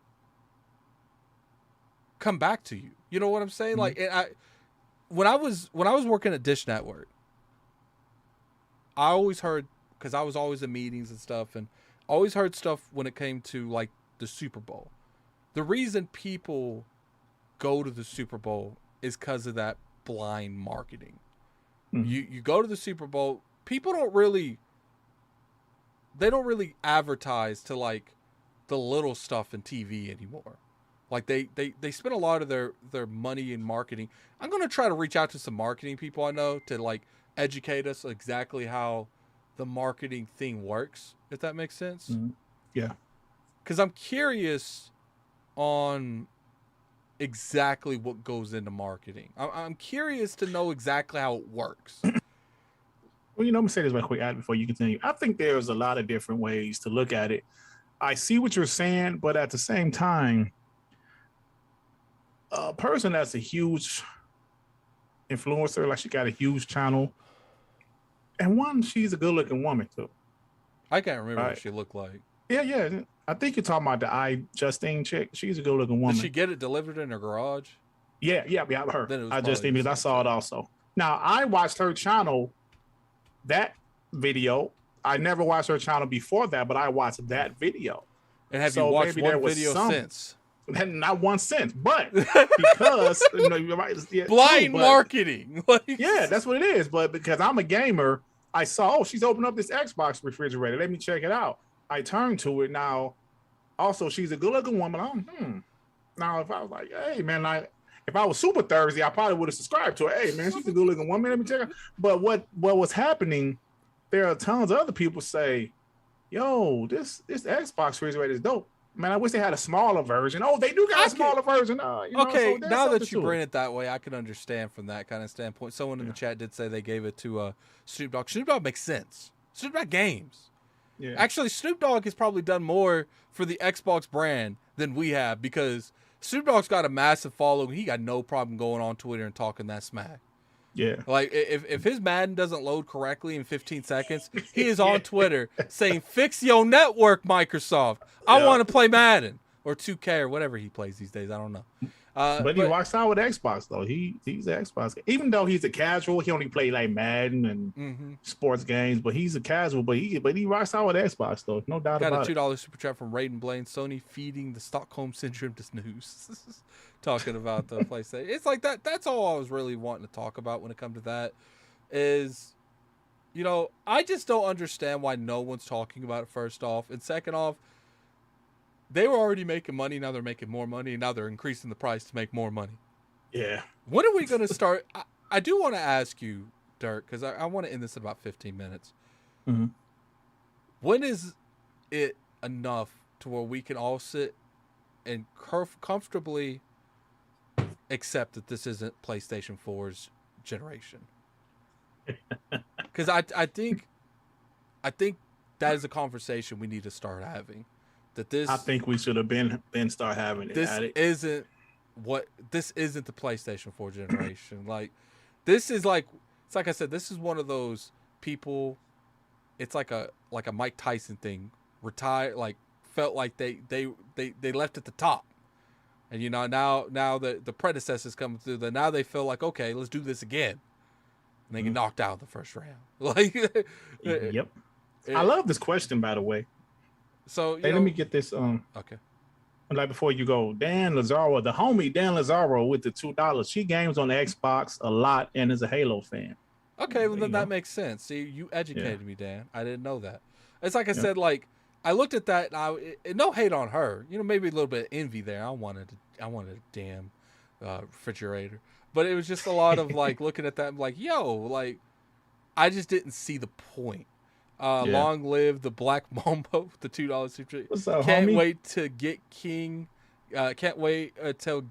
come back to you? You know what I'm saying? Like, and when I was working at Dish Network, I always heard, because I was always in meetings and stuff, and always heard stuff when it came to like the Super Bowl. The reason people go to the Super Bowl is because of that blind marketing. You go to the Super Bowl, people don't really advertise to like the little stuff in TV anymore. Like they spend a lot of their money in marketing. I'm going to try to reach out to some marketing people I know to like educate us exactly how the marketing thing works, if that makes sense. Yeah. Because I'm curious on exactly what goes into marketing. I'm curious to know exactly how it works. Well, I'm going to say this real quick before you continue. I think there's a lot of different ways to look at it. I see what you're saying, but at the same time, a person that's a huge influencer, like she got a huge channel, and she's a good-looking woman, too. I can't remember what she looked like. Yeah. I think you're talking about the Justine chick. She's a good-looking woman. Did she get it delivered in her garage? Yeah, her. I saw it also. Now, I watched her channel, that video. I never watched her channel before that, but I watched that video. And have you watched one video since? Not one since, but because you're right, blind marketing. Yeah, that's what it is. But because I'm a gamer, I saw she's opened up this Xbox refrigerator. Let me check it out. I turned to it. Now, Also, she's a good-looking woman. Now, if I was like, hey, man, like, if I was Super Thursday, I probably would have subscribed to her. Hey, man, she's a good-looking woman. Let me check her. But what was happening, there are tons of other people say, yo, this Xbox refrigerator is dope. Man, I wish they had a smaller version. Oh, they do got a smaller version. Okay, so now that you bring it that way, I can understand from that kind of standpoint. Someone in the chat did say they gave it to Snoop Dogg. Snoop Dogg makes sense. Snoop Dogg games. Yeah. Actually, Snoop Dogg has probably done more for the Xbox brand than we have because Snoop Dogg's got a massive following. He got no problem going on Twitter and talking that smack. Yeah. Like, if his Madden doesn't load correctly in 15 seconds, he is on Twitter saying, fix your network, Microsoft. I want to play Madden. Or 2K or whatever he plays these days. I don't know. But he rocks out with Xbox, though. He's an Xbox. Even though he's a casual, he only play like Madden and sports games, but he's a casual. But he rocks out with Xbox, though. No doubt about it. Got a $2 super chat from Raiden Blaine. Sony feeding the Stockholm Syndrome to snooze. Talking about the PlayStation. It's like that. That's all I was really wanting to talk about when it comes to that is, I just don't understand why no one's talking about it, first off. And second off, they were already making money. Now they're making more money. And now they're increasing the price to make more money. Yeah. When are we going to start? I do want to ask you, Dirk, because I want to end this in about 15 minutes. Mm-hmm. When is it enough to where we can all sit and comfortably accept that this isn't PlayStation 4's generation? Because I think that is a conversation we need to start having. I think we should have been start having it. This isn't the PlayStation 4 generation. Like, this is like, it's like I said, this is one of those people. It's like a Mike Tyson thing. Retired, like, felt like they left at the top. And now the predecessors coming through, that now they feel like, okay, let's do this again. And they get knocked out in the first round. Like, yep. I love this question, by the way. So let me get this. Okay. Like, before you go, Dan Lazaro, the homie Dan Lazaro with the $2. She games on the Xbox a lot and is a Halo fan. Okay, well then that makes sense. See, you educated me, Dan. I didn't know that. It's like I said, like, I looked at that and no hate on her. Maybe a little bit of envy there. I wanted a damn refrigerator, but it was just a lot of like looking at that and like, yo, like, I just didn't see the point. Long live the Black Mamba, the $2 super. What's up, Can't homie? wait to get King. Can't wait till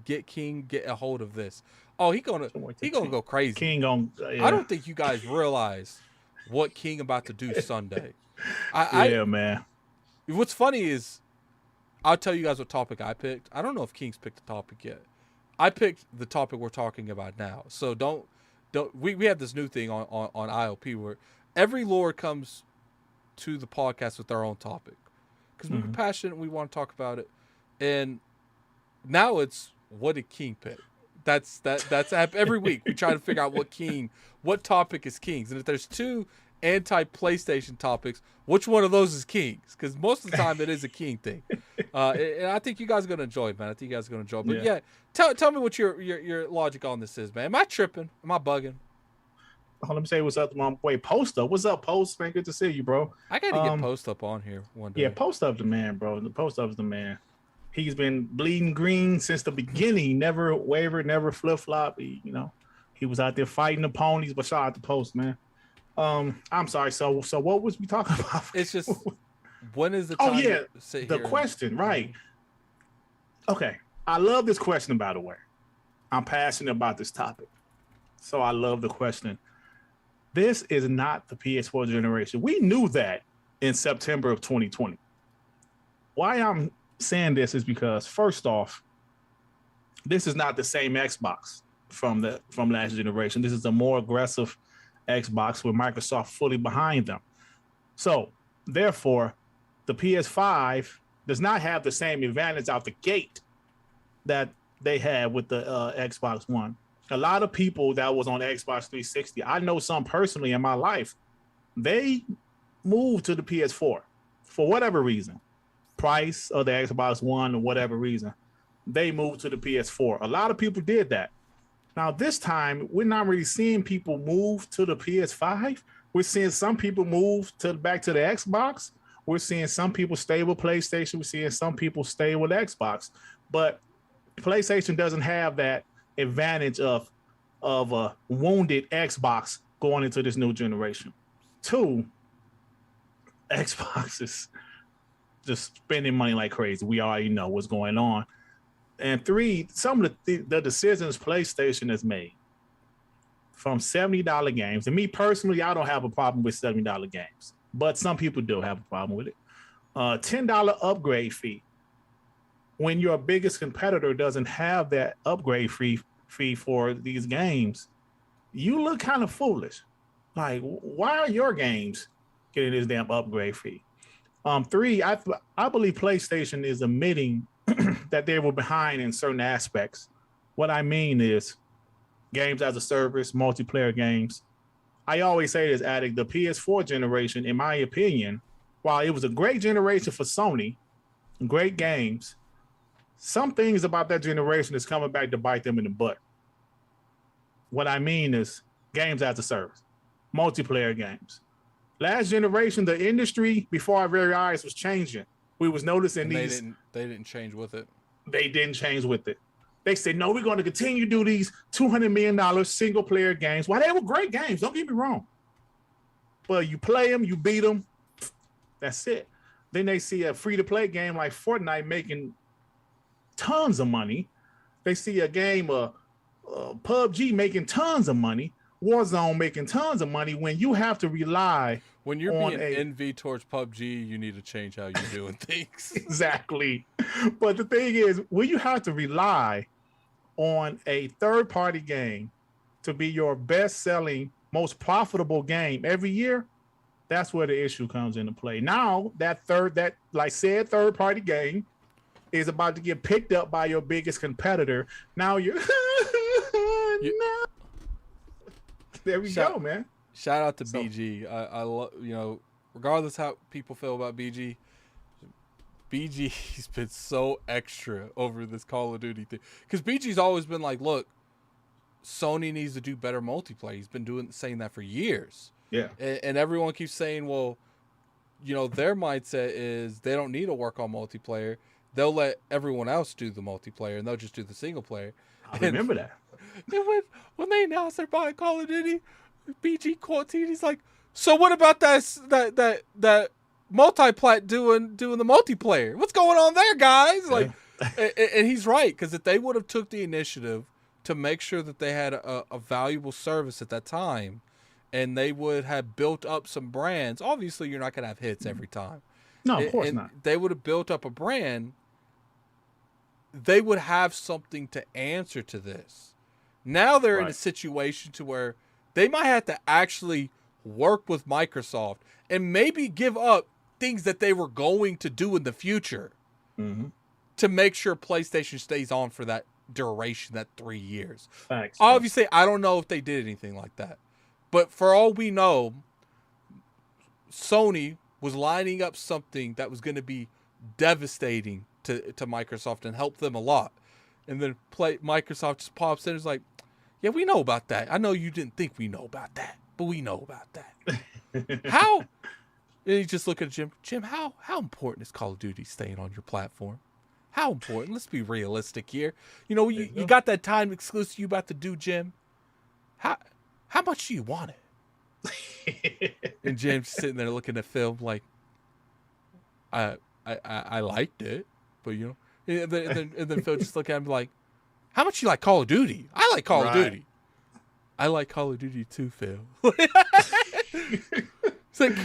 Get King get a hold of this. Oh, he gonna go crazy. King on. I don't think you guys realize what King about to do Sunday. Man. What's funny is, I'll tell you guys what topic I picked. I don't know if King's picked the topic yet. I picked the topic we're talking about now. So don't. We have this new thing on ILP where every Lord comes to the podcast with their own topic because we're passionate and we want to talk about it. And now it's, what did King pick? That's every week we try to figure out what topic is King's. And if there's two anti-PlayStation topics, which one of those is King's? Because most of the time it is a King thing. And I think you guys are going to enjoy it, man. I think you guys are going to enjoy it. But tell me what your logic on this is, man. Am I tripping? Am I bugging? Let me say what's up to my boy Post Up. What's up, Post? Man, good to see you, bro. I got to get Post Up on here one day. Yeah, Post Up's the man, bro. The Post Up's the man. He's been bleeding green since the beginning. He never wavered, never flip-flop. He was out there fighting the ponies, but shout out to Post, man. I'm sorry. So what was we talking about? It's just, when is the time to sit the here question, right? Okay. I love this question, by the way. I'm passionate about this topic. So I love the question. This is not the PS4 generation. We knew that in September of 2020. Why I'm saying this is because, first off, this is not the same Xbox from last generation. This is a more aggressive Xbox with Microsoft fully behind them. So, therefore, the PS5 does not have the same advantage out the gate that they had with the Xbox One. A lot of people that was on Xbox 360, I know some personally in my life, they moved to the PS4 for whatever reason. Price of the Xbox One or whatever reason. They moved to the PS4. A lot of people did that. Now, this time, we're not really seeing people move to the PS5. We're seeing some people move back to the Xbox. We're seeing some people stay with PlayStation. We're seeing some people stay with Xbox. But PlayStation doesn't have that advantage of a wounded Xbox going into this new generation. 2, Xbox is just spending money like crazy. We already know what's going on. And 3, some of the decisions PlayStation has made, from $70 games. And me personally, I don't have a problem with $70 games, but some people do have a problem with it. $10 upgrade fee. When your biggest competitor doesn't have that upgrade fee for these games, you look kind of foolish. Like, why are your games getting this damn upgrade fee? 3, I believe PlayStation is admitting that they were behind in certain aspects. What I mean is games as a service, multiplayer games. I always say this, Addict, the PS4 generation, in my opinion, while it was a great generation for Sony, great games, some things about that generation is coming back to bite them in the butt. What I mean is games as a service, multiplayer games. Last generation, the industry before our very eyes was changing. We was noticing They didn't change with it. They didn't change with it. They said, no, we're going to continue to do these $200 million single player games. Well, they were great games. Don't get me wrong. But you play them, you beat them. That's it. Then they see a free to play game like Fortnite making tons of money. They see a game of PUBG making tons of money. Warzone making tons of money. When you have to rely, when you're being envy towards PUBG, you need to change how you're doing things. Exactly. But the thing is, when you have to rely on a third-party game to be your best-selling, most profitable game every year, that's where the issue comes into play. Now, that third-party game is about to get picked up by your biggest competitor. Now you're no. There we go, man. Shout out to BG. I love, regardless how people feel about BG, BG's been so extra over this Call of Duty thing. Because BG's always been like, look, Sony needs to do better multiplayer. He's been saying that for years. Yeah. And everyone keeps saying, well, their mindset is they don't need to work on multiplayer. They'll let everyone else do the multiplayer and they'll just do the single player. I remember that. And when they announced they're buying Call of Duty, BG quoted, he's like, so what about that multi-plat doing the multiplayer? What's going on there, guys? Like, and he's right, because if they would have took the initiative to make sure that they had a valuable service at that time, and they would have built up some brands. Obviously, you're not going to have hits every time. No, of course not. They would have built up a brand. They would have something to answer to this. Now they're in a situation to where they might have to actually work with Microsoft and maybe give up things that they were going to do in the future to make sure PlayStation stays on for that duration, that 3 years. Thanks. Obviously, I don't know if they did anything like that. But for all we know, Sony was lining up something that was going to be devastating to Microsoft and help them a lot. And then Microsoft just pops in and is like, yeah, we know about that. I know you didn't think we know about that, but we know about that. How? And you just look at Jim. Jim, how important is Call of Duty staying on your platform? How important? Let's be realistic here. You got that time exclusive you about to do, Jim. How much do you want it? And Jim's sitting there looking at film like, I liked it, but and then Phil just look at him like, how much you like Call of Duty? I like Call of Duty. I like Call of Duty too, Phil. It's like,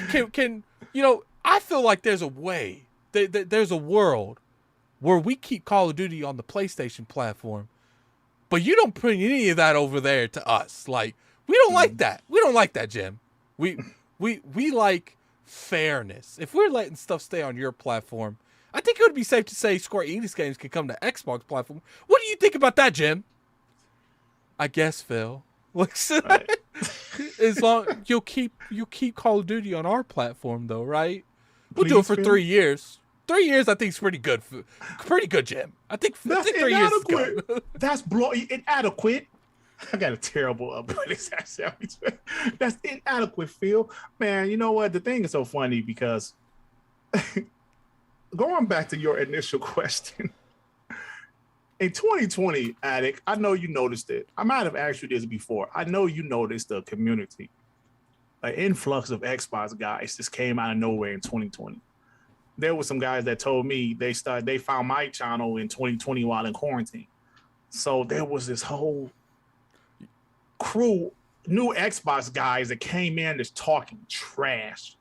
I feel like there's a way, there's a world where we keep Call of Duty on the PlayStation platform, but you don't bring any of that over there to us. Like, we don't like that. We don't like that, Jim. We like fairness. If we're letting stuff stay on your platform, I think it would be safe to say Square Enix games can come to Xbox platform. What do you think about that, Jim? I guess, Phil. As long you'll keep Call of Duty on our platform, though, right? We'll do it for 3 years. 3 years, I think, is pretty good. Pretty good, Jim. I think 3 years is good. That's inadequate. I got a terrible upbringing. That's inadequate, Phil. Man, you know what? The thing is so funny because going back to your initial question, in 2020, Addict, I know you noticed it. I might have asked you this before. I know you noticed the community. An influx of Xbox guys just came out of nowhere in 2020. There were some guys that told me they found my channel in 2020 while in quarantine. So there was this whole crew, new Xbox guys that came in just talking trash.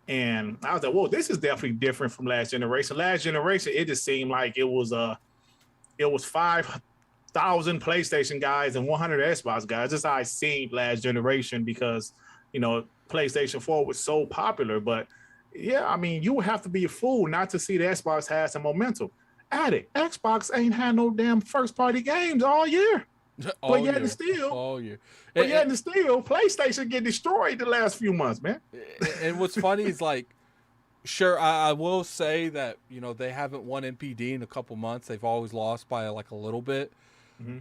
And I was like, whoa, this is definitely different from last generation. Last generation, it just seemed like it was 5,000 PlayStation guys and 100 Xbox guys. That's how I seen last generation because, PlayStation 4 was so popular. But yeah, I mean, you would have to be a fool not to see the Xbox has some momentum. Addict, Xbox ain't had no damn first-party games all year. But yet and still, PlayStation get destroyed the last few months, man. And what's funny is sure, I will say that they haven't won MPD in a couple months. They've always lost by a little bit. Mm-hmm.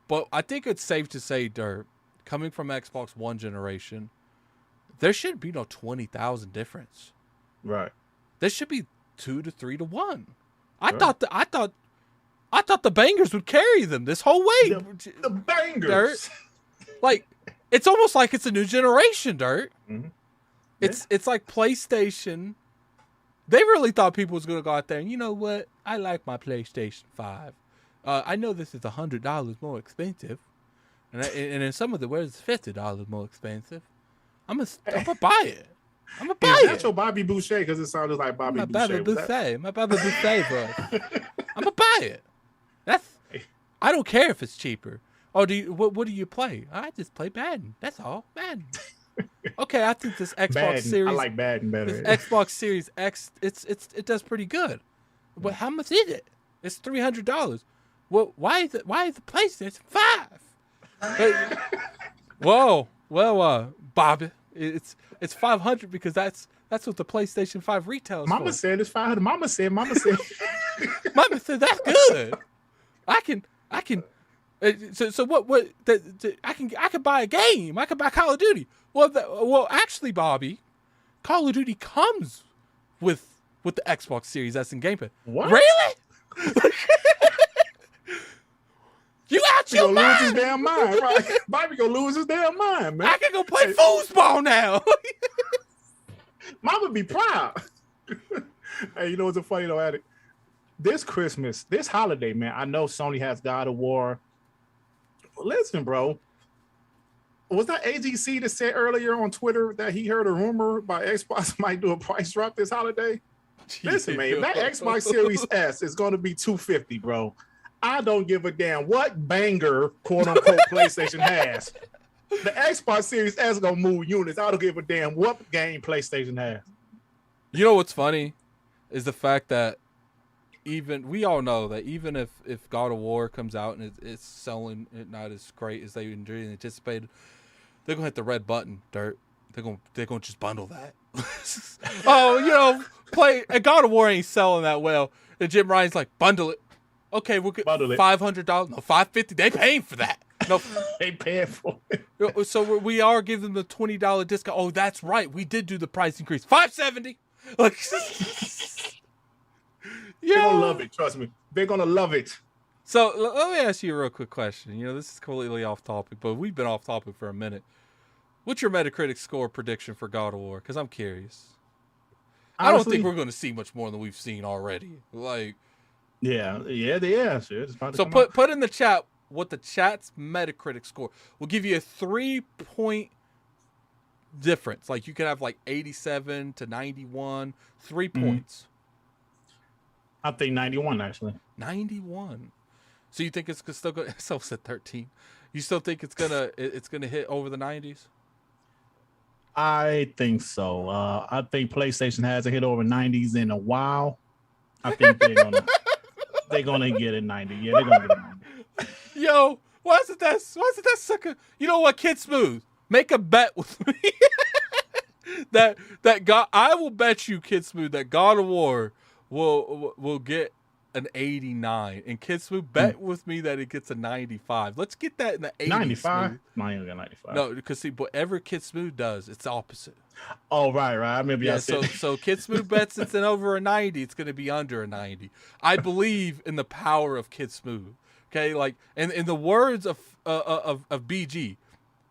But I think it's safe to say, Dirt, coming from Xbox One generation, there should be no 20,000 difference. Right. There should be 2 to 3 to 1. I thought the bangers would carry them this whole way. The bangers. Dirt. It's almost like it's a new generation, Dirt. Mm-hmm. Yeah. It's like PlayStation. They really thought people was going to go out there and, you know what? I like my PlayStation 5. I know this is $100 more expensive. And in some of the words, $50 more expensive. I'm going to buy it. I'm going to buy it. That's your Bobby Boucher because it sounded like Bobby Boucher. My Bobby Boucher, bro. I'm going to buy it. I don't care if it's cheaper. Oh, what do you play? I just play Madden. That's all. Madden. Okay, I think this Xbox Madden. Series. I like Madden better. This Xbox Series X, it does pretty good. But how much is it? It's $300. Well, why is the PlayStation 5? Whoa, well, Bobby, it's $500 because that's what the PlayStation 5 retails. Mama said it's $500. Mama said. Mama said that's good. I can. So what? I can buy a game. I can buy Call of Duty. Well, actually, Bobby, Call of Duty comes with the Xbox Series S and Game Pass. What? Really? You out your mind? Lose his damn mind, right? Bobby gonna lose his damn mind, man. I can go play foosball now. Mama be proud. Hey, you know what's funny though, Addict? This Christmas, this holiday, man, I know Sony has God of War. Listen, bro. Was that AGC that said earlier on Twitter that he heard a rumor about Xbox might do a price drop this holiday? Listen, man, that Xbox Series S is going to be $250, bro. I don't give a damn what banger, quote unquote, PlayStation has. The Xbox Series S is going to move units. I don't give a damn what game PlayStation has. You know what's funny is the fact that we all know that even if God of War comes out and it's selling not as great as they anticipated, they're gonna hit the red button, Dirt. They're gonna just bundle that. Play and God of War ain't selling that well. And Jim Ryan's like, bundle it. Okay, we'll get $500. No, $550. They paying for that. No, they paying for it. So we are giving them the $20 discount. Oh, that's right. We did do the price increase. $570. Like. They're gonna love it. Trust me, they're gonna love it. So let me ask you a real quick question. This is completely off topic, but we've been off topic for a minute. What's your Metacritic score prediction for God of War? Because I'm curious. Honestly, I don't think we're going to see much more than we've seen already. Yeah. So put in the chat what the chat's Metacritic score. We'll give you a 3-point difference. You could have 87 to 91, 3 points. I think 91 actually. 91. So you think it's still going? So said 13. You still think it's gonna hit over the 90s? I think so. I think PlayStation hasn't hit over 90s in a while. I think they're gonna get it 90. Yeah, they're gonna get it 90. Yo, why is it that sucker? You know what, Kid Smooth? Make a bet with me. that God, I will bet you, Kid Smooth, that God of War will get an 89, and Kid Smooth bet with me that it gets a 95. Let's get that in the 80s. 95? No, I ain't got 95. No, because see, whatever Kid Smooth does, it's the opposite. Oh, right. I remember. Yeah, so Kid Smooth bets it's an over a 90. It's going to be under a 90. I believe in the power of Kid Smooth. Okay, like, and in the words of BG,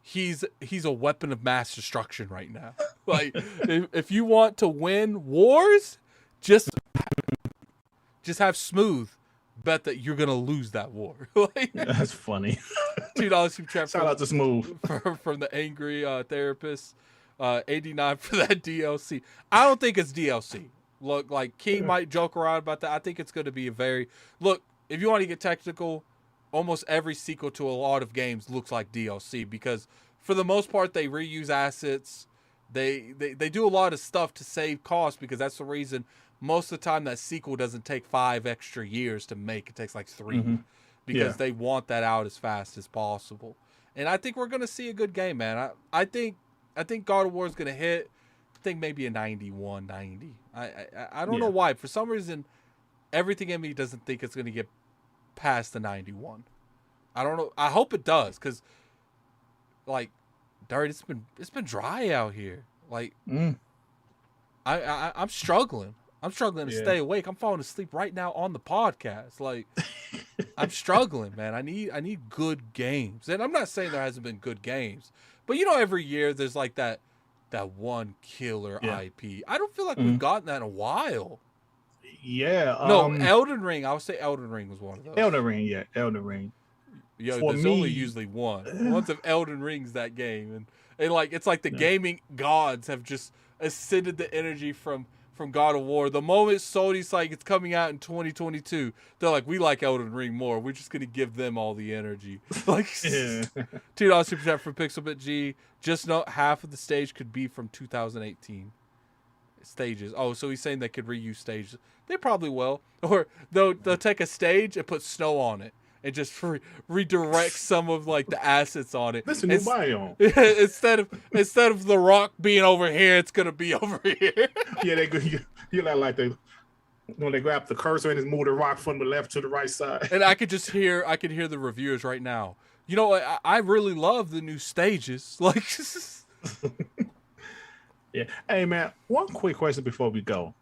he's a weapon of mass destruction right now. Like, if you want to win wars, just have Smooth bet that you're gonna lose that war. Like, that's funny. $2 super chat. Shout out to Smooth from the angry therapist. 89 for that DLC. I don't think it's DLC. Look, like King might joke around about that. I think it's going to be if you want to get technical, almost every sequel to a lot of games looks like DLC because for the most part they reuse assets. They do a lot of stuff to save costs because that's the reason most of the time that sequel doesn't take 5 extra years to make. It takes like 3 because they want that out as fast as possible. And I think we're going to see a good game, man. I think God of War is going to hit, I think maybe a 91, 90. I don't know why. For some reason, everything in me doesn't think it's going to get past the 91. I don't know. I hope it does because, like, Dirt, it's been dry out here. Like, I'm struggling. I'm struggling to stay awake. I'm falling asleep right now on the podcast. Like, I'm struggling, man. I need good games. And I'm not saying there hasn't been good games. But every year there's like that one killer IP. I don't feel like we've gotten that in a while. Yeah. No, Elden Ring. I would say Elden Ring was one of those. Elden Ring. Yo, there's only usually one. Once of Elden Ring's that game, and like it's like the gaming gods have just ascended the energy from God of War. The moment Sony's like it's coming out in 2022, they're like, we like Elden Ring more. We're just gonna give them all the energy. Like $2 super chat from Pixelbit G. Just know half of the stage could be from 2018 stages. Oh, so he's saying they could reuse stages. They probably will, or they'll take a stage and put snow on it and just redirect some of like the assets on it. That's a new biome. instead of the rock being over here, it's gonna be over here. Yeah, they go. You like when they grab the cursor and just move the rock from the left to the right side. And I could hear the reviewers right now. I really love the new stages. Like, yeah. Hey man, one quick question before we go.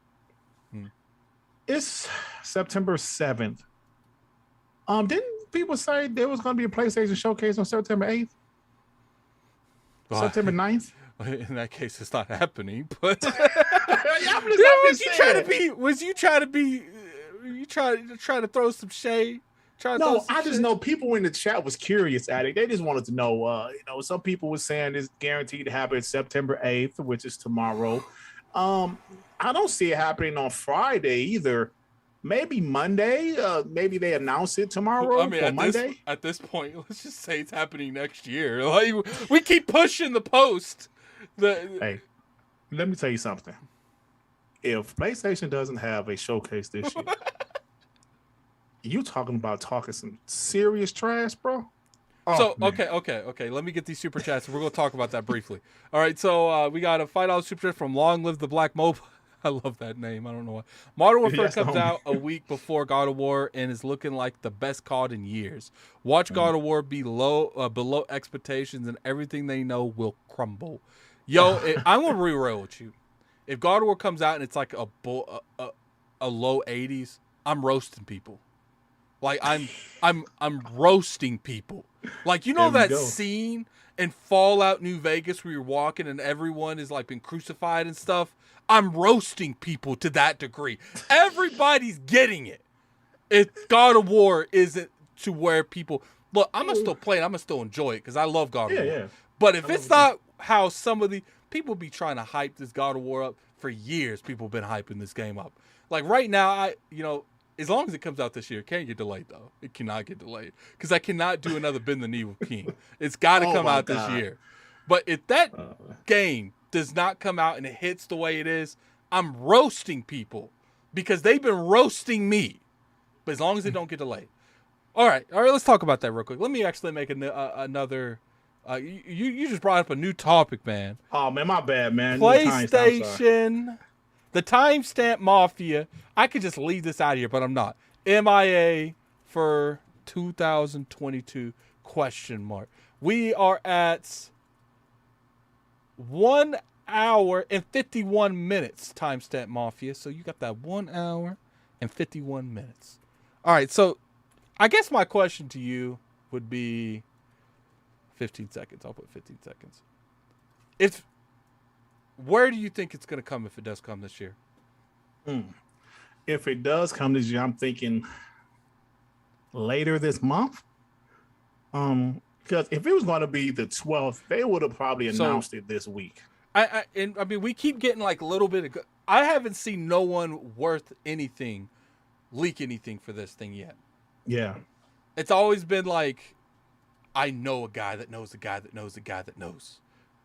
It's September 7th. Didn't people say there was going to be a PlayStation Showcase on September 8th? September 9th? In that case, it's not happening. But you trying to throw some shade? I just know people in the chat was curious, Addict. They just wanted to know. Some people were saying it's guaranteed to happen September 8th, which is tomorrow. I don't see it happening on Friday either. Maybe Monday. Maybe they announce it tomorrow. I mean, Monday. At this point, let's just say it's happening next year. Like, we keep pushing the post. Hey, let me tell you something. If PlayStation doesn't have a showcase this year, you talking some serious trash, bro. Oh, so man. Okay. Let me get these super chats. We're gonna talk about that briefly. All right. So we got a $5 super chat from Long Live the Black Mobile. I love that name. I don't know why. Modern Warfare comes out a week before God of War and is looking like the best COD in years. Watch God of War be below expectations and everything they know will crumble. Yo, I'm gonna be real with you. If God of War comes out and it's like a low 80s, I'm roasting people. Like I'm roasting people. Like that scene in Fallout New Vegas where you're walking and everyone is like been crucified and stuff. I'm roasting people to that degree. Everybody's getting it. If God of War isn't to where people look, I'm gonna still play it. I'm gonna still enjoy it because I love God of War. Yeah. But if it's not how some of the people be trying to hype this God of War up for years, people have been hyping this game up. Like right now, as long as it comes out this year, it can't get delayed though. It cannot get delayed because I cannot do another Bend the Knee with King. It's got to come out this year. But if that game does not come out and it hits the way it is, I'm roasting people because they've been roasting me. But as long as it don't get delayed. All right, let's talk about that real quick. Let me actually make another. You just brought up a new topic, man. Oh man, my bad, man. PlayStation, the timestamp mafia. I could just leave this out of here, but I'm not. MIA for 2022 ? We are at 1 hour and 51 minutes, timestamp Mafia. So you got that 1 hour and 51 minutes. All right, so I guess my question to you would be 15 seconds. I'll put 15 seconds. Where do you think it's going to come if it does come this year? If it does come this year, I'm thinking later this month. Because if it was going to be the 12th, they would have probably announced it this week. I mean, we keep getting like a little bit of. I haven't seen no one worth anything leak anything for this thing yet. Yeah. It's always been like, I know a guy that knows a guy that knows a guy that knows.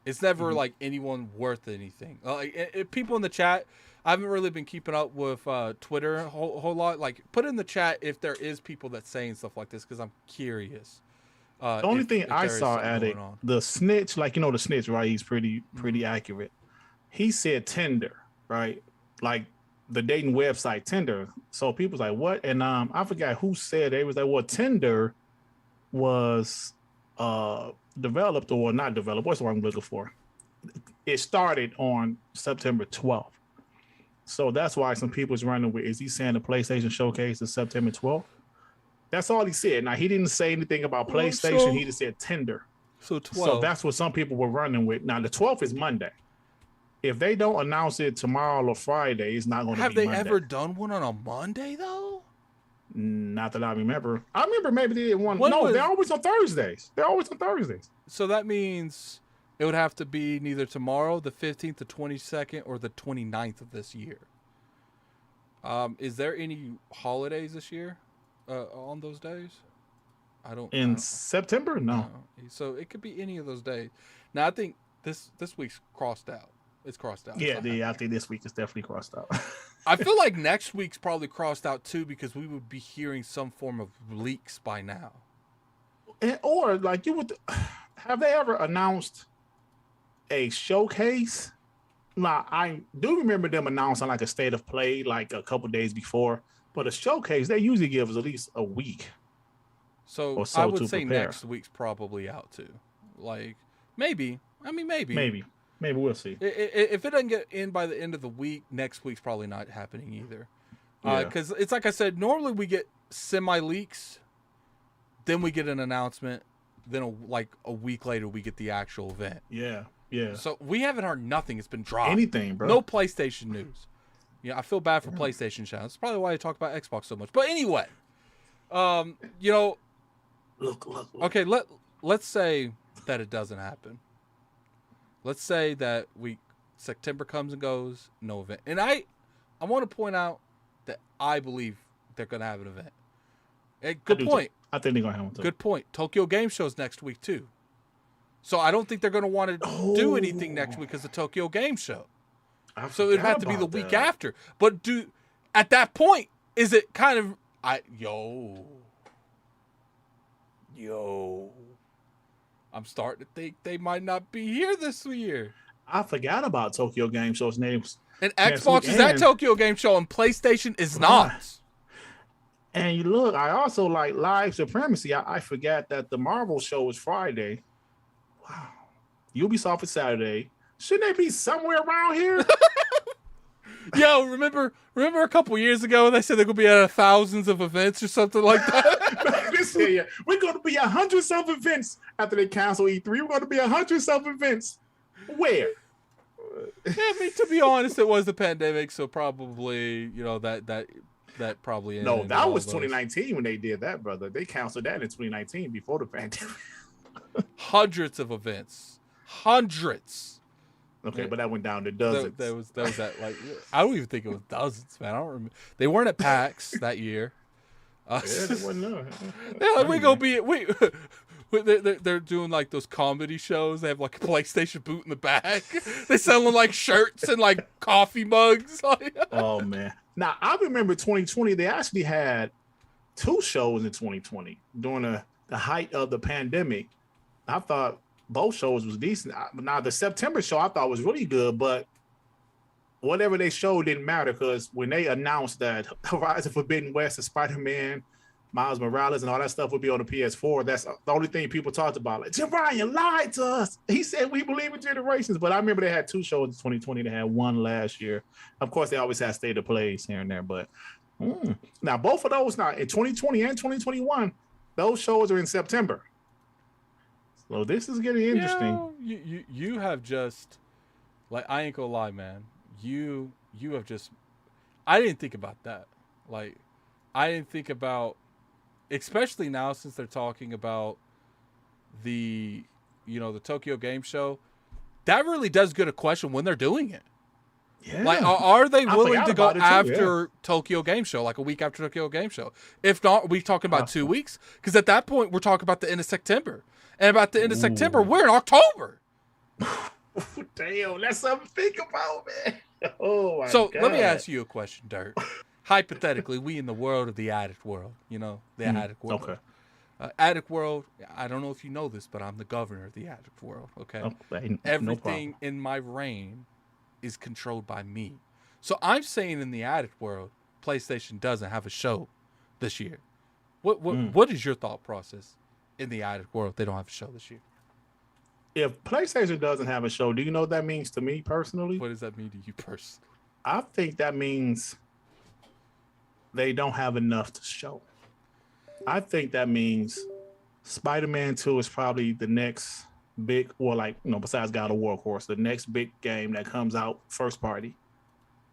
It's never like anyone worth anything. Like people in the chat, I haven't really been keeping up with Twitter a whole lot. Like, put in the chat if there is people that's saying stuff like this, because I'm curious. The only thing I saw at it, the snitch, like, you know, the snitch, right? He's pretty accurate. He said Tinder, right? Like the dating website Tinder. So people's like, what? And I forgot who said it. It was like, well, Tinder was developed or not developed. What's the word I'm looking for? It started on September 12th. So that's why some people's running with, is he saying the PlayStation Showcase is September 12th? That's all he said. Now, he didn't say anything about PlayStation. He just said Tinder. So 12. So that's what some people were running with. Now, the 12th is Monday. If they don't announce it tomorrow or Friday, it's not going to be Monday. Have they ever done one on a Monday, though? Not that I remember. I remember maybe they did one. No, they're always on Thursdays. So that means it would have to be neither tomorrow, the 15th, the 22nd, or the 29th of this year. Is there any holidays this year on those days? September? No. So it could be any of those days. Now, I think this week's crossed out. It's crossed out. Yeah, I think this week is definitely crossed out. I feel like next week's probably crossed out too, because we would be hearing some form of leaks by now. Or like, you would have they ever announced a showcase? Now, I do remember them announcing like a state of play like a couple days before, but a showcase they usually give us at least a week. So I would say next week's probably out too. Like maybe. Maybe we'll see. If it doesn't get in by the end of the week, next week's probably not happening either. Because it's like I said, normally we get semi-leaks, then we get an announcement, then a week later we get the actual event. Yeah. So we haven't heard nothing. It's been dropped. Anything, bro. No PlayStation news. Yeah, I feel bad for PlayStation Shaun. That's probably why I talk about Xbox so much. But anyway, Look. Okay, let's say that it doesn't happen. Let's say that September comes and goes, no event. And I want to point out that I believe they're going to have an event. Good point. I think they're going to have one too. Good point. Tokyo Game Show's next week too. So I don't think they're going to want to do anything next week because of the Tokyo Game Show. So it'd have to be the week after. But at that point, is it kind of I'm starting to think they might not be here this year. I forgot about Tokyo Game Show's names. And Xbox is at Tokyo Game Show, and PlayStation is not. And you look, I also like Live Supremacy. I forgot that the Marvel show is Friday. Wow. Ubisoft is Saturday. Shouldn't they be somewhere around here? Yo, remember a couple years ago they said they're going to be at thousands of events or something like that? We're going to be 100-some events after they cancel E3. We're going to be 100-some events. Where? Yeah, I mean, to be honest, it was the pandemic, so probably, that probably ended. No, that was 2019 when they did that, brother. They canceled that in 2019 before the pandemic. Hundreds of events. Hundreds. Okay, but that went down to dozens. That was that I don't even think it was dozens, man. I don't remember. They weren't at PAX that year. Yeah, they wasn't. They're doing like those comedy shows. They have like a PlayStation boot in the back. They selling like shirts and like coffee mugs. Oh man! Now I remember 2020. They actually had 2 shows in 2020 during the height of the pandemic. I thought both shows was decent. Now the September show I thought was really good, but whatever they showed didn't matter because when they announced that Horizon Forbidden West and Spider-Man, Miles Morales, and all that stuff would be on the PS4, that's the only thing people talked about. Like, Jim Ryan lied to us. He said we believe in generations, but I remember they had 2 shows in 2020. They had one last year. Of course, they always had state of plays here and there, but now both of those now in 2020 and 2021, those shows are in September. So this is getting interesting. You have just, like, I ain't gonna lie, man. You have just, I didn't think about that. Like, I didn't think about, especially now since they're talking about the Tokyo Game Show. That really does get a question when they're doing it. Yeah. Like, are they willing to go after Tokyo Game Show, like a week after Tokyo Game Show? If not, are we talking about 2 weeks? Because at that point, we're talking about the end of September. And about the end of September, we're in October. Damn, that's something to think about, man. Oh, my God. Let me ask you a question, Dirt. Hypothetically, we in the world of the Addict world, the Addict world. Okay. Addict world, I don't know if you know this, but I'm the governor of the Addict world, okay? Everything in my reign is controlled by me. So I'm saying in the Addict world, PlayStation doesn't have a show this year. What is your thought process in the Addict world? They don't have a show this year. If PlayStation doesn't have a show, do you know what that means to me personally? What does that mean to you personally? I think that means they don't have enough to show. I think that means Spider-Man 2 is probably the next big, besides God of War, of course, the next big game that comes out first party.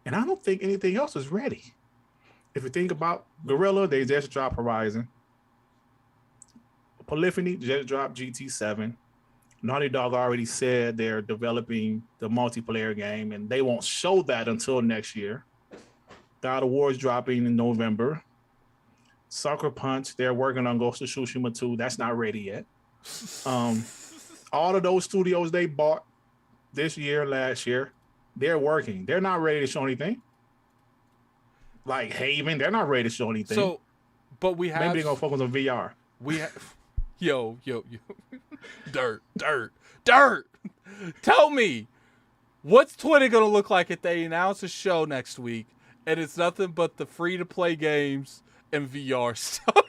And I don't think anything else is ready. If you think about Guerrilla, they just dropped Horizon. Polyphony just dropped GT7. Naughty Dog already said they're developing the multiplayer game, and they won't show that until next year. God of War is dropping in November. Sucker Punch, they're working on Ghost of Tsushima 2. That's not ready yet. All of those studios they bought this year, last year, they're working. They're not ready to show anything. Like Haven, they're not ready to show anything. So, but we have... Maybe they're going to focus on VR. We have... Yo. Dirt. Tell me, what's Twitter going to look like if they announce a show next week and it's nothing but the free-to-play games and VR stuff?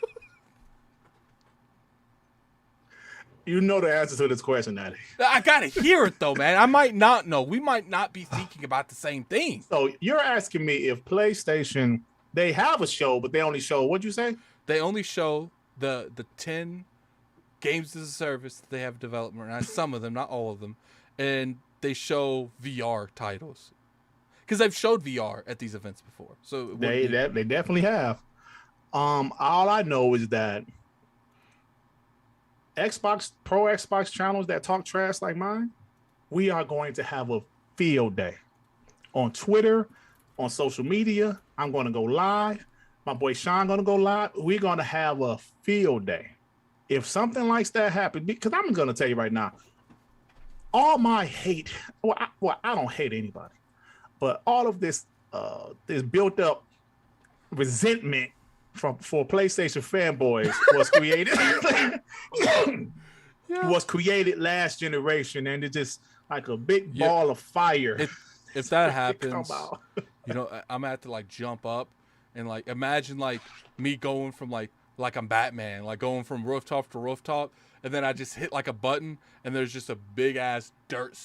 You know the answer to this question, Addy. I got to hear it, though, man. I might not know. We might not be thinking about the same thing. So you're asking me if PlayStation, they have a show, but they only show, what'd you say? They only show the 10 games as a service that they have development, and some of them, not all of them, and they show VR titles because they've showed VR at these events before. So they definitely have. All I know is that Xbox channels that talk trash like mine, we are going to have a field day on Twitter, on social media. I'm going to go live. My boy Shaun going to go live. We're going to have a field day. If something like that happens, because I'm going to tell you right now, all my hate, I don't hate anybody, but all of this built up resentment for PlayStation fanboys was created last generation, and it's just like a big ball of fire. If that happens, I'm gonna have to like jump up and like imagine like me going from like I'm Batman, like going from rooftop to rooftop, and then I just hit like a button, and there's just a big ass dirt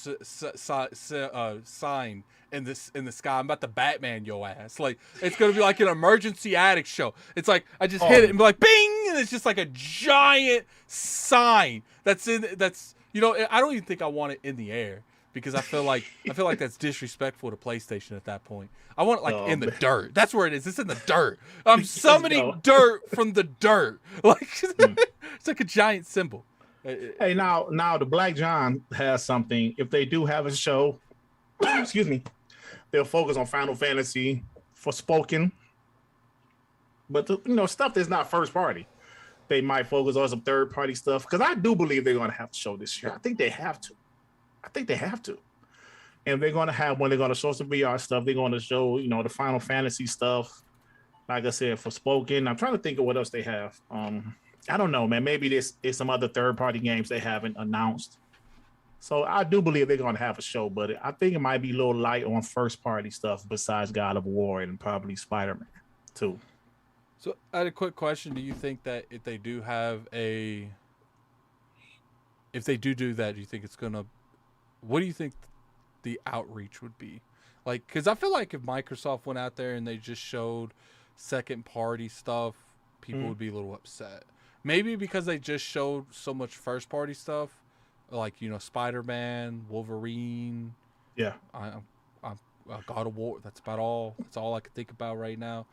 sign in the sky. I'm about to Batman your ass. Like it's gonna be like an emergency Addict Show. It's like I just hit it and be like bing, and it's just like a giant sign I don't even think I want it in the air because I feel like that's disrespectful to PlayStation at that point. I want it like in the dirt. That's where it is. It's in the dirt. I'm summoning dirt from the dirt. Like it's like a giant symbol. Hey, now the Black John has something. If they do have a show, excuse me, they'll focus on Final Fantasy Forspoken. But stuff that's not first party. They might focus on some third party stuff. Because I do believe they're going to have a show this year. I think they have to. And they're going to have, when they're going to show some VR stuff, they're going to show, the Final Fantasy stuff. Like I said, Forspoken. I'm trying to think of what else they have. I don't know, man. Maybe this is some other third-party games they haven't announced. So I do believe they're going to have a show, but I think it might be a little light on first party stuff besides God of War and probably Spider-Man too. So I had a quick question. Do you think that if they do have if they do that, do you think it's going to, what do you think the outreach would be? Like, because I feel like if Microsoft went out there and they just showed second party stuff, people would be a little upset. Maybe because they just showed so much first party stuff. Like, Spider-Man, Wolverine. Yeah. I'm God of War. That's about all. That's all I can think about right now.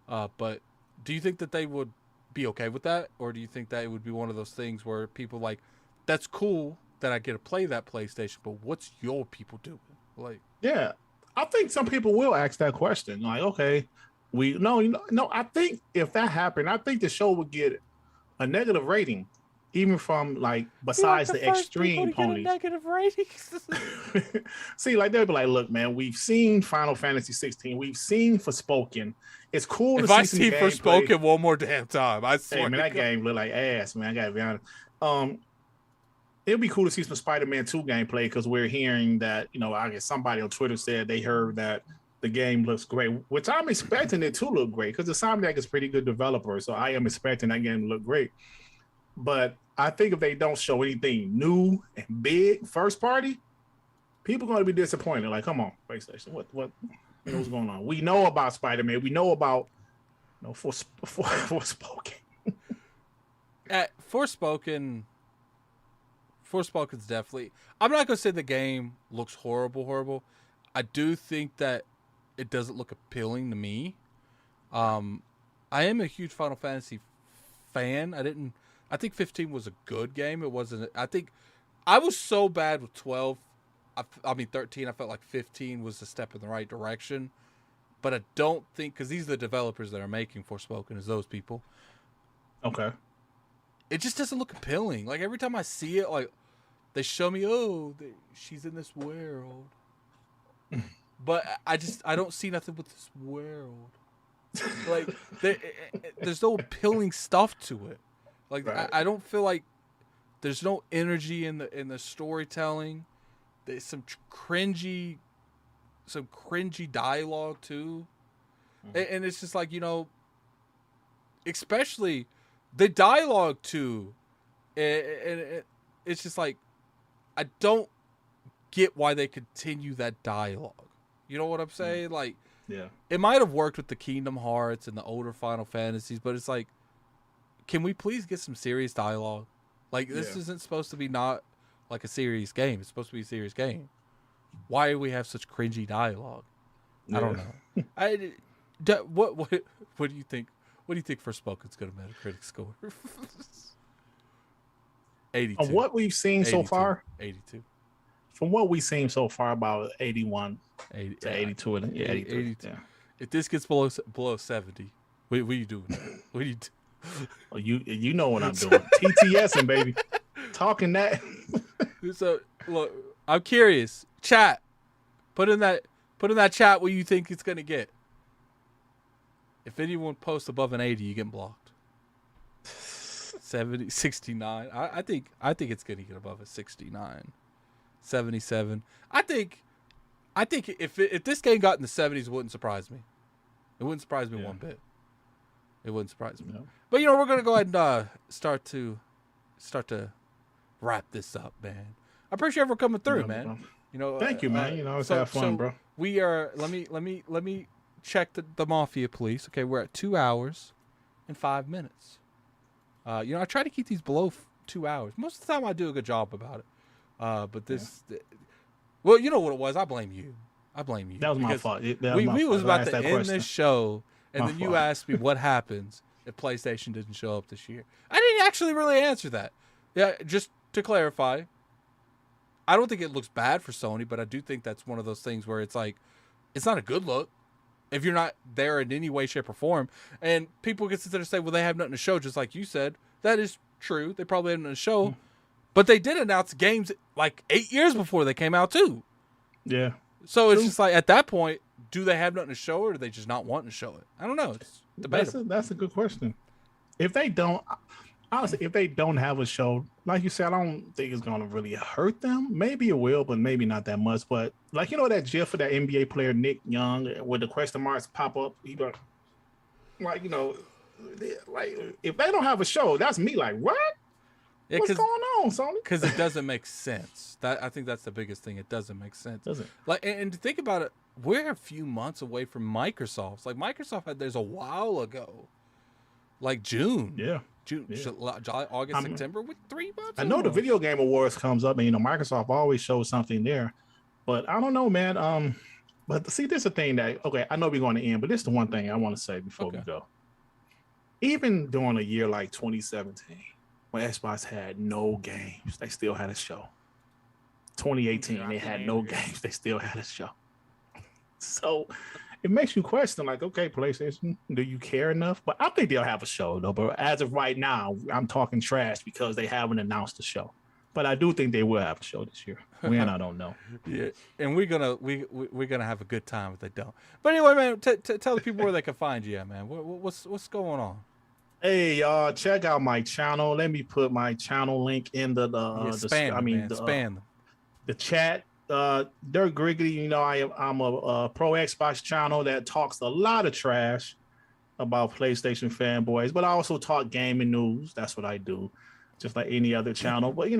But do you think that they would be okay with that? Or do you think that it would be one of those things where people like, that's cool that I get to play that PlayStation, but what's your people doing? Like, yeah, I think some people will ask that question. Like, okay, I think if that happened, I think the show would get a negative rating. Even from besides the extreme ponies. Negative ratings. See, they'll be like, look, man, we've seen Final Fantasy 16. We've seen Forspoken. It's cool to see some gameplay. If I see Forspoken one more damn time, I swear. Hey, man, that game look like ass, man. I gotta be honest. It'll be cool to see some Spider-Man 2 gameplay because we're hearing that, I guess somebody on Twitter said they heard that the game looks great, which I'm expecting it to look great because the Insomniac is a pretty good developer, so I am expecting that game to look great. But I think if they don't show anything new and big first party, people are going to be disappointed. Like, come on, PlayStation, what's going on? We know about Spider-Man. We know about Forspoken. Forspoken's definitely. I'm not going to say the game looks horrible. I do think that it doesn't look appealing to me. I am a huge Final Fantasy fan. I think 15 was a good game. It wasn't. I think I was so bad with 12. 13. I felt like 15 was a step in the right direction. But I don't think, because these are the developers that are making Forspoken, is those people. Okay. It just doesn't look appealing. Like, every time I see it, like, they show me, she's in this world. But I don't see nothing with this world. Like, there's no appealing stuff to it. Like, right. I don't feel like there's no energy in the storytelling. There's some cringy dialogue too, and it's just like, especially the dialogue too, and it's just like, I don't get why they continue that dialogue. You know what I'm saying? Like, yeah, it might have worked with the Kingdom Hearts and the older Final Fantasies, but it's like, can we please get some serious dialogue? Like, this isn't supposed to be not like a serious game. It's supposed to be a serious game. Why do we have such cringy dialogue? Yeah. I don't know. What do you think? What do you think Forspoken's going to Metacritic score? 82. From what we've seen 82. So far, 82. From what we've seen so far, about 81 80, to 82. 82. Yeah. If this gets below 70, what are you doing? What are you doing? Oh, you know what I'm doing. TTSing, baby. Talking that. So, look, I'm curious. Chat. Put in that chat what you think it's going to get. If anyone posts above an 80, you get blocked. 70, 69. I think it's going to get above a 69. 77. I think if this game got in the 70s, it wouldn't surprise me. It wouldn't surprise me one bit. It wouldn't surprise me. No. But we're gonna go ahead and start to wrap this up, man. I appreciate everyone coming through, man. Thank you, man. It's have fun, bro. We are. Let me check the Mafia, please. Okay, we're at 2 hours and 5 minutes. I try to keep these below 2 hours. Most of the time, I do a good job about it. But this, well, you know what it was. I blame you. That was my fault. We was about to end this show. And then you asked me what happens if PlayStation didn't show up this year. I didn't actually really answer that. Yeah, just to clarify, I don't think it looks bad for Sony, but I do think that's one of those things where it's like, it's not a good look if you're not there in any way, shape, or form. And people can sit there and say, well, they have nothing to show, just like you said. That is true. They probably have nothing to show. But they did announce games like 8 years before they came out, too. Yeah. So it's just like, at that point, do they have nothing to show, or do they just not want to show it? I don't know. It's debatable. That's a good question. If they don't, honestly, if they don't have a show, like you said, I don't think it's gonna really hurt them. Maybe it will, but maybe not that much. But like that GIF of that NBA player Nick Young with the question marks pop up, like if they don't have a show, that's me. Like what? Yeah, what's going on, Sony? Because it doesn't make sense. I think that's the biggest thing. It doesn't make sense. Doesn't. Like, and to think about it, we're a few months away from Microsoft's. Like Microsoft had theirs a while ago, like June. Yeah. June, July, August, September, with 3 months. I know the Video Game Awards comes up, and Microsoft always shows something there, but I don't know, man. But see, this is the thing that I know we're going to end, but this is the one thing I want to say before we go. Even during a year like 2017, when Xbox had no games, they still had a show. 2018, they had no games, they still had a show. So it makes you question, like, okay, PlayStation, do you care enough? But I think they'll have a show, though. But as of right now, I'm talking trash because they haven't announced the show. But I do think they will have a show this year. When, I don't know. Yeah, and we're gonna have a good time if they don't. But anyway, man, tell the people where they can find you at, man. What's going on? Hey, y'all, check out my channel. Let me put my channel link in the chat. Dirk Griggity, I'm a pro Xbox channel that talks a lot of trash about PlayStation fanboys, but I also talk gaming news. That's what I do, just like any other channel. But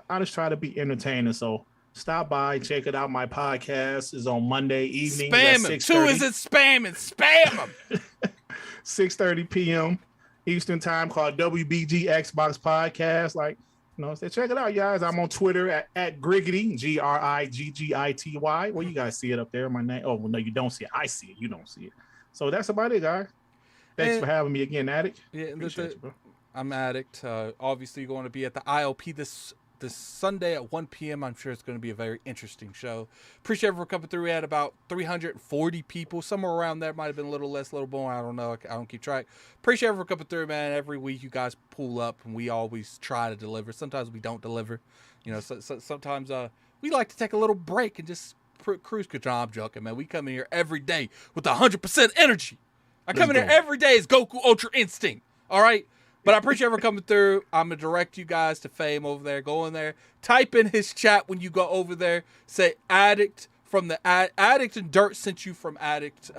I just try to be entertaining. So stop by, check it out. My podcast is on Monday evening. Spam him. Who is it spamming? Spam him. 6:30 p.m. Eastern time, called WBG Xbox Podcast. So check it out, guys. I'm on Twitter at Griggity, Griggity. Well, you guys see it up there, my name. Oh, well, no, you don't see it. I see it. You don't see it. So that's about it, guys. Thanks for having me again, Addict. Yeah, I'm Addict. Obviously, going to be at the ILP this Sunday at 1 p.m. I'm sure it's going to be a very interesting show. Appreciate everyone coming through. We had about 340 people, somewhere around there. Might have been a little less, a little more. I don't know. I don't keep track. Appreciate everyone coming through, man. Every week you guys pull up, and we always try to deliver. Sometimes we don't deliver. Sometimes we like to take a little break and just cruise control. I'm joking, man. We come in here every day with 100% energy. I come in here every day as Goku Ultra Instinct. All right? But I appreciate everyone coming through. I'm going to direct you guys to Fame over there. Go in there. Type in his chat when you go over there. Say Addict from the Addict and Dirt sent you from Addict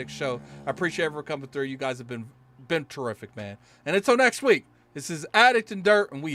Show. I appreciate everyone coming through. You guys have been terrific, man. And until next week, this is Addict and Dirt, and we